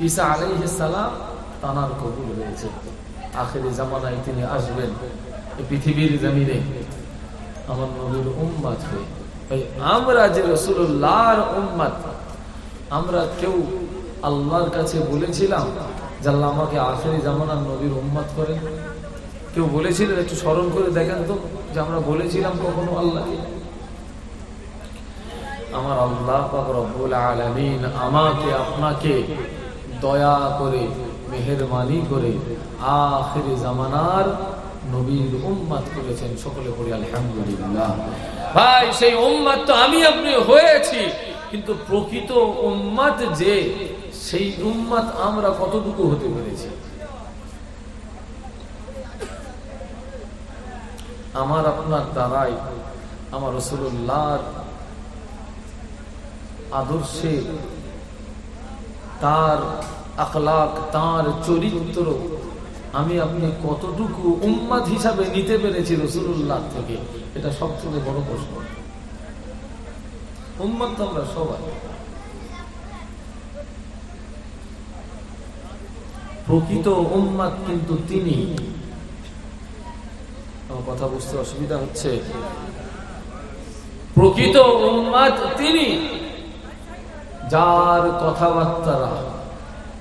ঈসা আলাইহিস সালাম তানার কবুল হয়েছে, আখিরি জামানায় তিনি আসবেন এই পৃথিবীর জমিনে আমার নবীর উম্মত হয়ে। আমরা যে রাসূলুল্লাহর উম্মত, আমরা কেউ আল্লাহর কাছে বলেছিলাম যে আল্লাহ আমাকে আখিরি জামানার নবীর উম্মত করেন? কেউ বলেছিলেন? একটু স্মরণ করে দেখেন তো যে আমরা বলেছিলাম কখনো আল্লাহকে? আমার আল্লাহ পাক রব্বুল আলামিন আমাকে আপনাকে দয়া করে মেহেরবানি করে আখিরি জামানার নবীর উম্মত করেছেন। সকলে পড়ি আলহামদুলিল্লাহ। ভাই সেই উম্মত তো আমি আপনি হয়েছি, কিন্তু প্রকৃত উম্মত যে, সেই উম্মত আমরা কতটুকু হতে পেরেছি? আমার আপনার দ্বারাই আমার রাসূলুল্লাহর আদর্শে, তার আখলাক, তার চরিত্র আমি আপনি কতটুকু উম্মত হিসাবে নিতে পেরেছি রাসূলুল্লাহ থেকে, এটা সবচেয়ে বড় প্রশ্ন। উম্মত তো আমরা সবাই। প্রকৃত উম্মত কিন্তু তিনি। আমার কথা বুঝতে অসুবিধা হচ্ছে? প্রকৃত উম্মত তিনি, যার কথাবার্তা,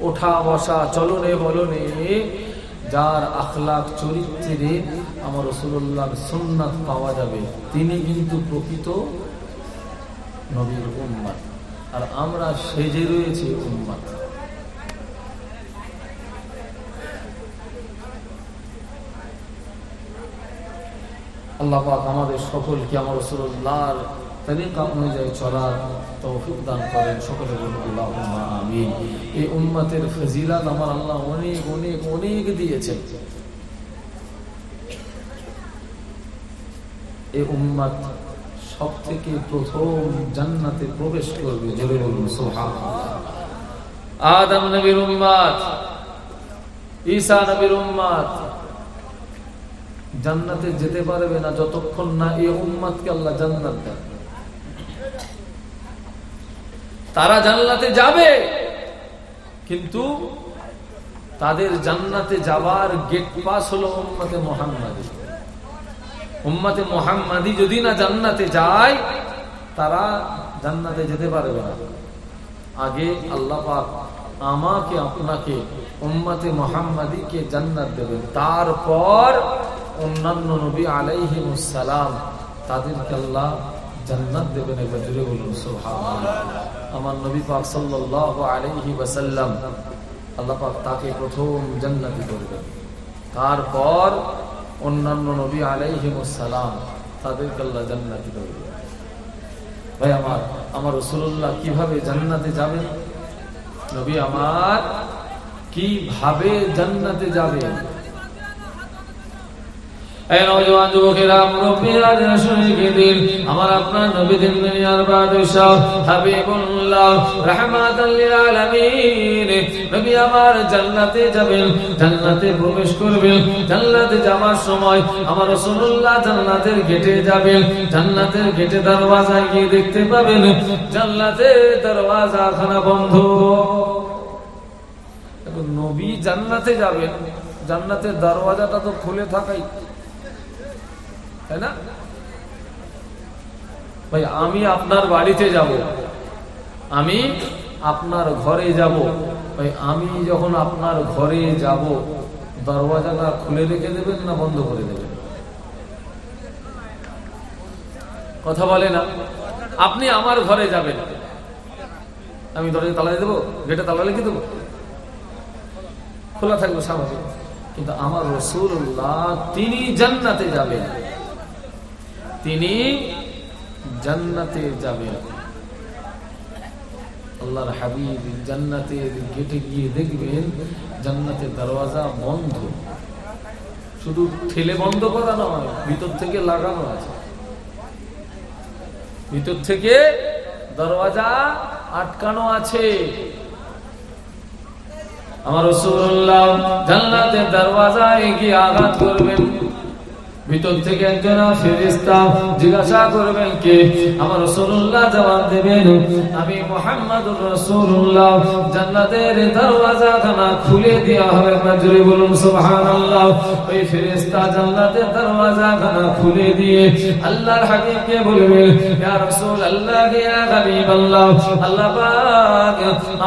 ওঠা বসা, চলনে বলনে, যার আখলাক চরিত্রে আমার রাসূলুল্লাহর সুন্নাত পাওয়া যাবে, তিনি কিন্তু প্রকৃত নবীর উম্মত। আর আমরা সেজে রয়েছি উম্মত। আল্লাহ পাক আমাদের সকলকে আমার রাসূলুল্লাহর তরিকা অনুযায়ী চলার তৌফিক দান করেন। সকলে বলুন আল্লাহুম্মা আমিন। এই উম্মতের ফজিলত আমার আল্লাহ অনেক অনেক অনেক দিয়েছেন। এই উম্মত সব থেকে প্রথম জান্নাতে প্রবেশ করবে, জোরে বলুন সুবহানাল্লাহ। আদম নবীর উম্মত, ঈসা নবীর উম্মত জান্নাতে যেতে পারবে না যতক্ষণ না এই উম্মতকে আল্লাহ জান্নাত দেন। তারা জান্নাতে যাবে, কিন্তু তাদের জান্নাতে যাওয়ার গেট পাস হলো উম্মতে মুহাম্মাদী। উম্মতে মুহাম্মাদী যদি না জান্নাতে যায়, তারা জান্নাতে যেতে পারবে না। আগে আল্লাহ পাক আমাকে আপনাকে উম্মতে মুহাম্মাদীকে জান্নাত দেবেন, তারপর অন্যান্য নবী আলাইহিমুস সালাম তাদেরকে আল্লাহ জান্নাত দেবেন। একবার জোরে বলুন সুবহানাল্লাহ। আমার নবী পাক সাল্লাল্লাহু আলাইহি ওয়াসাল্লাম, আল্লাহ পাক তাকে প্রথম জান্নাতি করবেন, তারপর অন্যান্য নবী আলাইহিমুস সালাম তাদেরকে আল্লাহ জান্নাতি করবেন। ভাই আমার রাসূলুল্লাহ কিভাবে জান্নাতে যাবেন? নবী আমার কিভাবে জান্নাতে যাবেন? নওজোয়ান যুবকেরা, মুরব্বিরা, আমার আপনার নবী দিন দুনিয়ার বাদশাহ হাবিবুল্লাহ রাহমাতাল লিল আলামিন নবী আমার জান্নাতে যাবেন, জান্নাতে প্রবেশ করবেন। জান্নাতে যাওয়ার সময় আমার রাসূলুল্লাহ জান্নাতের গেটে যাবেন। জান্নাতের গেটে দরওয়াজায় গিয়ে দেখতে পাবেন জান্নাতের দরওয়াজা খানা বন্ধ। এখন নবী জান্নাতে যাবেন, জান্নাতের দরওয়াজাটা তো খুলে থাকাই, তাই না? ভাই আমি আপনার বাড়িতে যাব, আমি আপনার ঘরে যাব, ভাই আমি যখন আপনার ঘরে যাব দরওয়াজাটা খুলে রেখে দেবেন না বন্ধ করে দেবেন? কথা বলে না? আপনি আমার ঘরে যাবেন, আমি দরজা তালা দিয়ে দেবো, গেটে তালা লিখে দেবো? খোলা থাকবে স্বাভাবিক, কিন্তু আমার রাসূলুল্লাহ তিনি জান্নাতে যাবেন, তিনি জান্নাতে যাবেন। আল্লাহর হাবিব জান্নাতের গেটে গিয়ে দেখবেন জান্নাতের দরওয়াজা বন্ধ, শুধু ঠেলে বন্ধ করা নয়, ভিতর থেকে লাগানো আছে, ভিতর থেকে দরওয়াজা আটকানো আছে। আমার রাসূলুল্লাহ জান্নাতের দরওয়াজায় গিয়ে আঘাত করবেন, ভিতর থেকে একজন ফেরেশতা জিজ্ঞাসা করবেন কে? আমার রাসূলুল্লাহ জবাব দেবেন আমি মুহাম্মদুর রাসূলুল্লাহ। জান্নাতের দরওয়াজাখানা খুলে দেওয়া হবে, জোরে বলুন সুবহানাল্লাহ। ওই ফেরেশতা জান্নাতের দরওয়াজাখানা খুলে দিয়ে আল্লাহর হাবিবকে বলবেন ইয়া রাসূলুল্লাহ, ইয়া হাবিবাল্লাহ, আল্লাহ পাক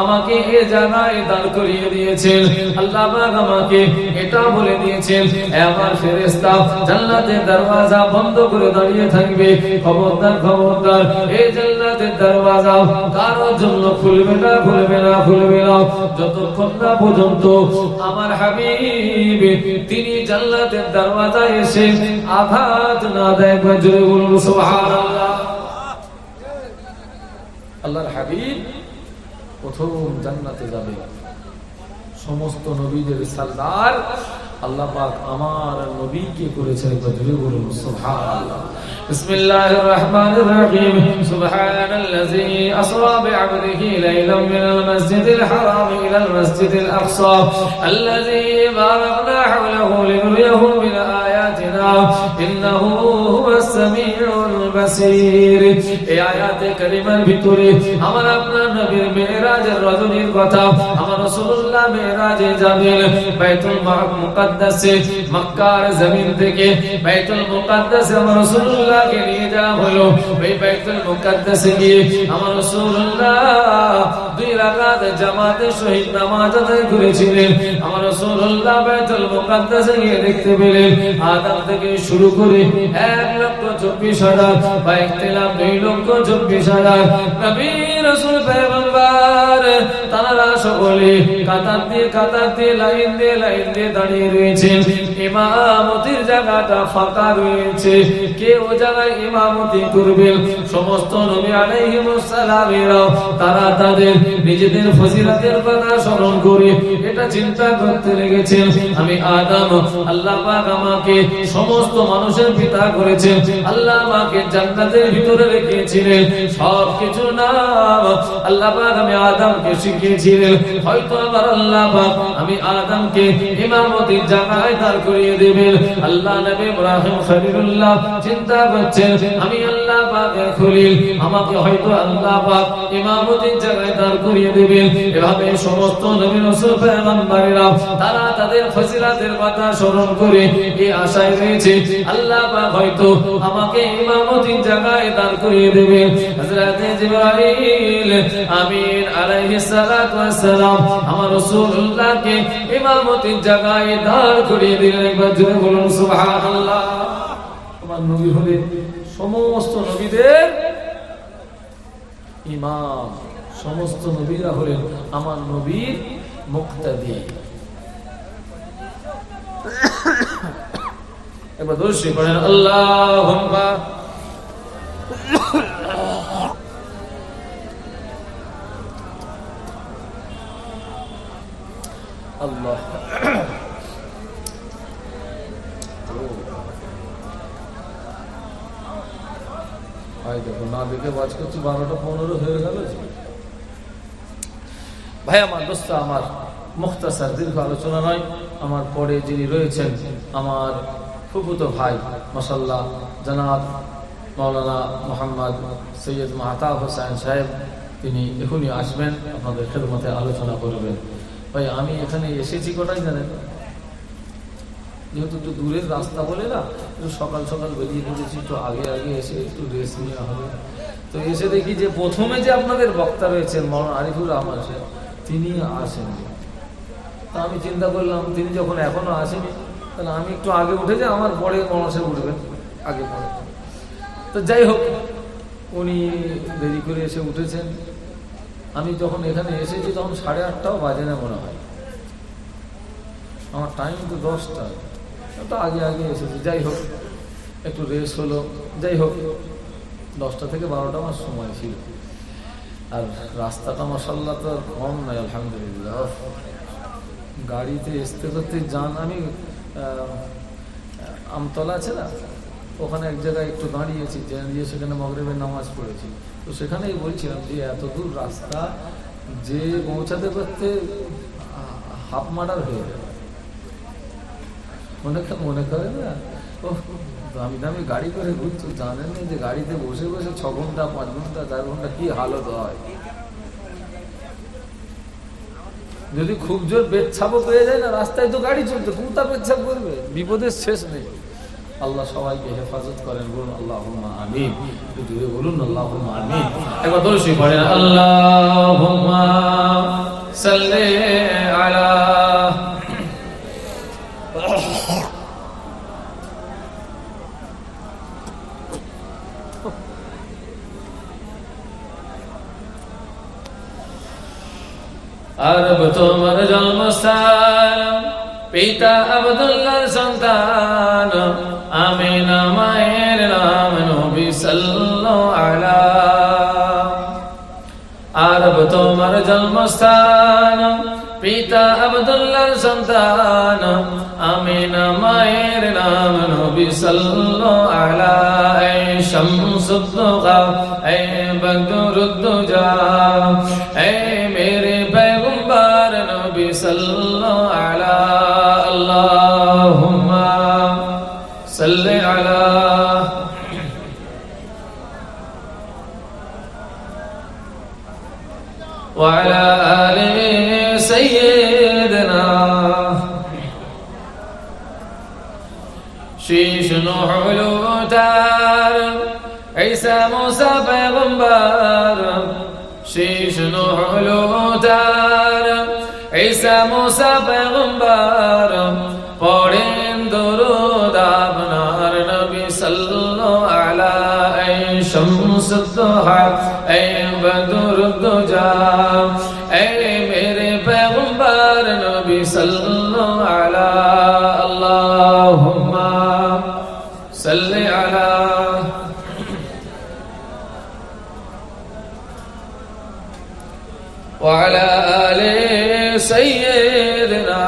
আমাকে এই জায়গায় দাঁড় করিয়ে দিয়েছেন, আল্লাহ পাক আমাকে এটা বলে দিয়েছেন হে আমার ফেরেশতা জান্নাতের দরওয়াজা বন্ধ করে দাঁড়িয়ে থাকবে, খবরদার খবরদার এই জান্নাতের দরওয়াজা কারোর জন্য খুলবে না, খুলবে না, খুলবে না যতক্ষণ না পর্যন্ত আমার হাবিব তিনি জান্নাতের দরওয়াজায় এসে আঘাত না দেয়, জোরে বলুন সুবহানাল্লাহ। আল্লাহর হাবিব প্রথম জান্নাতে যাবে, সমস্ত নবীদের সরদার আল্লাহ পাক আমার নবীকে করেছেন, জোরে বলুন সুবহানাল্লাহ। বিসমিল্লাহির রাহমানির রহিম। সুবহানাল্লাযী আসরা বি'আবদিহি লাইলাম মিনাল মাসজিদিল হারাম ইলাল মাসজিদিল আকসা আল্লাযী বারাকনা হাওলাহু লিনুরিয়াহু মিন আয়াতিনা ইন্নাহু হুয়াস সামিউল বাসীর। এই আয়াতে কারিমার ভিতরে আমার আপনার নবীর মেরাজের রজনীর কথা, আমার রাসূলুল্লাহ মেরাজে যাবেন বাইতুল মুকাদ্দাসে, মক্কার জমিন থেকে বাইতুল মুকাদ্দাসে আমার রাসূলুল্লাহকে নিয়ে যাওয়া হলো। ওই বাইতুল মুকাদ্দাসে গিয়ে আমার রাসূলুল্লাহ 2 রাকাত জামাতে সহিত নামাজ আদায় করেছিলেন। আমার রাসূলুল্লাহ বাইতুল মুকাদ্দাসে গিয়ে দেখতে পেলেন আদম থেকে শুরু করে 1,24,000 বা ইখতিলাফ 2,24,000 নবী রাসূল পয়গম্বর তারা সকলে কাতার দিয়ে লাইন দিয়ে দাঁড়িয়ে রয়েছেন। ইমামতির জায়গাটা ফাঁকা রয়েছে, কে ও জায়গায় ইমামতি করবেন? সমস্ত নবী আলাইহিমুস সালামেরা তারা তাদের নিজেদের ফজিলতের কথা স্মরণ করে এটা চিন্তা করতে লেগেছেন, আমি আদম, আল্লাহ পাক আমাকে সমস্ত মানুষের পিতা করেছেন, আল্লাহ আমাকে জান্নাতের ভিতরে রেখেছিলেন, সবকিছু নাম আল্লাহ পাক আমি আদমকে শিখিয়েছিলেন, হয়তো আমার আল্লাহ পাক আমি আদমকে ইমামতির জায়গায় দাঁড় করিয়ে দেবেন। আল্লাহ নবী ইব্রাহিম খলিলুল্লাহ চিন্তা করছেন আমি আল্লাহ পাকের খলিল, আমাকে হয়তো আল্লাহ পাক ইমামতির জায়গায় দাঁড় করিয়ে দেবেন। এভাবে সমস্ত নবী রাসূল পয়গম্বরেরা তারা তাদের ফজিলতের কথা স্মরণ করে এই আশায় রয়েছে আল্লাহ পাক হয়তো আমাকে ইমামতির জায়গায় দাঁড় করিয়ে দেবেন। হযরত জিবরাইল আমিন আলাইহিস সালাতু ওয়াস সালাম আমার রাসূলুল্লাহকে ইমামতির জায়গায় দাঁড় করিয়ে দিলেন, একবার জোরে বলুন সুবহানাল্লাহ। আমার নবী হলেন সমস্ত নবীদের ইমাম, সমস্ত নবীরা হলেন আমার নবীর মুক্তাদি। একবার দরুদ শরীফ পড়েন আল্লাহুম্মা আল্লাহ। দেখো না দেখে বাজ করছি 12টা 15 হয়ে গেল। ভাই আমার দোস্ত, আমার মুখতাসার দীর্ঘ আলোচনা নয়, আমার পরে যিনি রয়েছেন আমার ফুফুতো ভাই মাশাআল্লাহ জনাব মাওলানা মোহাম্মদ সৈয়দ মাহতাব হোসেন সাহেব, তিনি এখনই আসবেন, আপনাদের খেদমতে আলোচনা করবেন। ভাই আমি এখানে এসেছি কোটাই জানেন, যেহেতু একটু দূরের রাস্তা বলে না, একটু সকাল সকাল বেরিয়ে পড়েছি, একটু আগে এসে একটু রেস্ট নেওয়া হবে। তো এসে দেখি যে প্রথমে যে আপনাদের বক্তা রয়েছেন মাওলানা আরিফুর রহমান সাহেব, তিনি আসেননি। তা আমি চিন্তা করলাম তিনি যখন এখনো আসেনি তাহলে আমি একটু আগে উঠে যাই, আমার পরে মাওলানা সাহেব উঠবেন আগে পরে। তো যাই হোক, উনি দেরি করে এসে উঠেছেন। আমি যখন এখানে এসেছি তখন 8:30টাও বাজে না মনে হয়। আমার টাইম তো 10টা, তো আগে আগে এসেছি। যাই হোক, একটু রেস্ট হলো। যাই হোক, 10টা থেকে 12টা আমার সময় ছিল। আর রাস্তাটা মাশাআল্লাহ তো কম নয়, আলহামদুলিল্লাহ। গাড়িতে আসতে করতে যান, আমি আমতলা আছে না, ওখানে এক জায়গায় একটু দাঁড়িয়েছি, দাঁড়িয়ে সেখানে মাগরিবের নামাজ পড়েছি। তো সেখানেই বলছিলাম যে এত দূর রাস্তা যে পৌঁছাতে করতে হাফ মার্ডার হয়ে যাবে। মনে করে না, ও দামি দামি গাড়ি করে ঘুরছো, জানেন না যে গাড়িতে বসে বসে 6 ঘন্টা 5 ঘন্টা 4 ঘন্টা কি হালত হয়। যদি খুব জোর পেচ্ছাপও পেয়ে যায় না, রাস্তায় তো গাড়ি চলছে, কোথা পেচ্ছাপ করবে, বিপদের শেষ নেই। আল্লাহ সবাইকে হেফাজত করেন, বলুন আল্লাহুম্মা আমিন। দূরে বলুন আল্লাহুম্মা আমিন। একবার দরুদ পড়েন, আল্লাহুম্মা সাল্লি আলা আরব তোমার জন্মস্থান, পিতা আব্দুল্লাহর সন্তান, আমিনা মায়ের নাম, নবী সাল্লাল্লাহু আলা। আরব তোমার জন্মস্থান, পিতা আব্দুল্লাহর সন্তান, আমিনা মায়ের নাম, নবী সাল্লাল্লাহু আলা। এ শামসুদ দুহা, এ বদরুদ দুজা, এ মেরে पैगंबर नबी सल्लल्लाहु अला, अल्लाहुम्मा सल्ली अला। व अला आले सय्यदना। शीश नूह लूतार, ईसा मूसा पैगंबर, शीश नूह लूतार, ঈসা মুসা পয়গম্বর, পড়েন দরুদ আপনার নবী সাল্লাল্লাহু আলা। এ শামসুদ দুহা, এ বদরুদ দুজা, এ মেরে পয়গম্বর নবী সাল্লাল্লাহু আলা, আল্লাহুম্মা সাল্লি আলা। وعلى آل سيدنا।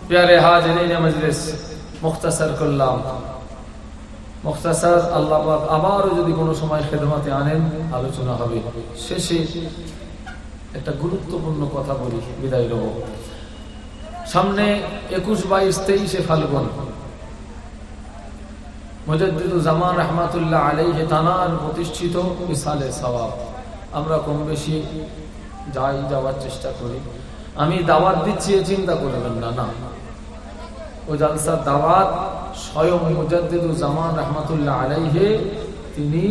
प्यारे हाजिरीन मजलिस, मुख्तसर করলাম, মুখতাসার। আল্লাহ পাক আবারও যদি কোনো সময় খেদমতে আনেন, আলোচনা হবে। শেষে একটা গুরুত্বপূর্ণ কথা বলি, বিদায় নেব। সামনে 21, 22, 23 ফাল্গুন মুজাদ্দিদুজ্জামান রাহমাতুল্লাহ আলাইহি তানার প্রতিষ্ঠিত ইসালে সওয়াব। আমরা কম বেশি যাওয়ার চেষ্টা করি। আমি দাওয়াত দিচ্ছি চিন্তা করবেন না, না, ও জালসার দাওয়াত স্বয়ং মুজাদ্দিদুজ্জামান রাহমাতুল্লাহ আলাইহি তিনি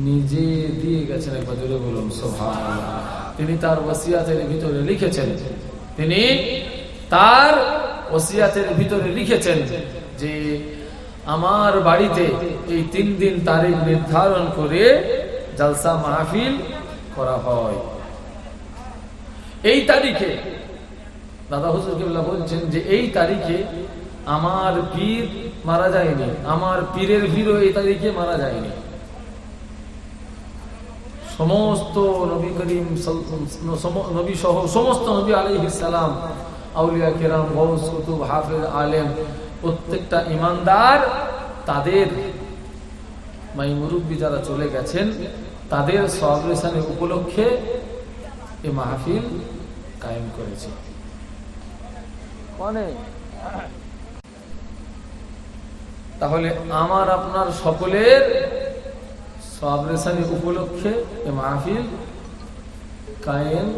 নিজে দিয়ে গেছেন। একবার জোরে বলুন সুবহানাল্লাহ। তিনি তার ওসিয়াতের ভিতরে লিখেছেন, তিনি তার ওসিয়াতের ভিতরে লিখেছেন যে আমার বাড়িতে এই 3 দিন তারিখ নির্ধারণ করে জালসা মাহফিল করা হয়। এই তারিখে দাদা হুজুর কিবলা বলছেন যে এই তারিখে আমার পীর মারা যায়নি, আমার পীরের পীরও এই তারিখে মারা যায়নি। সমস্ত নবী করিম নবী সহ সমস্ত নবী আলাইহিস সালাম, আউলিয়া কিরাম, গৌস, কুতুব, হাফেজ, আলেম, প্রত্যেকটা ইমানদার তাদের মাই মুরব্বী যারা চলে গেছেন তাদের সওয়াব-রেসানি উপলক্ষে এই মাহফিল কায়েম করেছে। তাহলে আমার আপনার সকলের সওয়াব-রেসানি উপলক্ষে এই মাহফিল কায়েম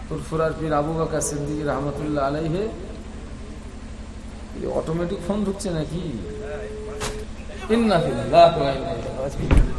ফুরফুরার পীর আবু বকর সিদ্দিক রহমতুল্লাহ আলাইহি। অটোমেটিক ফোন ঢুকছে নাকি? ইন্না লিল্লাহি ওয়া ইন্না ইলাইহি রাজিউন।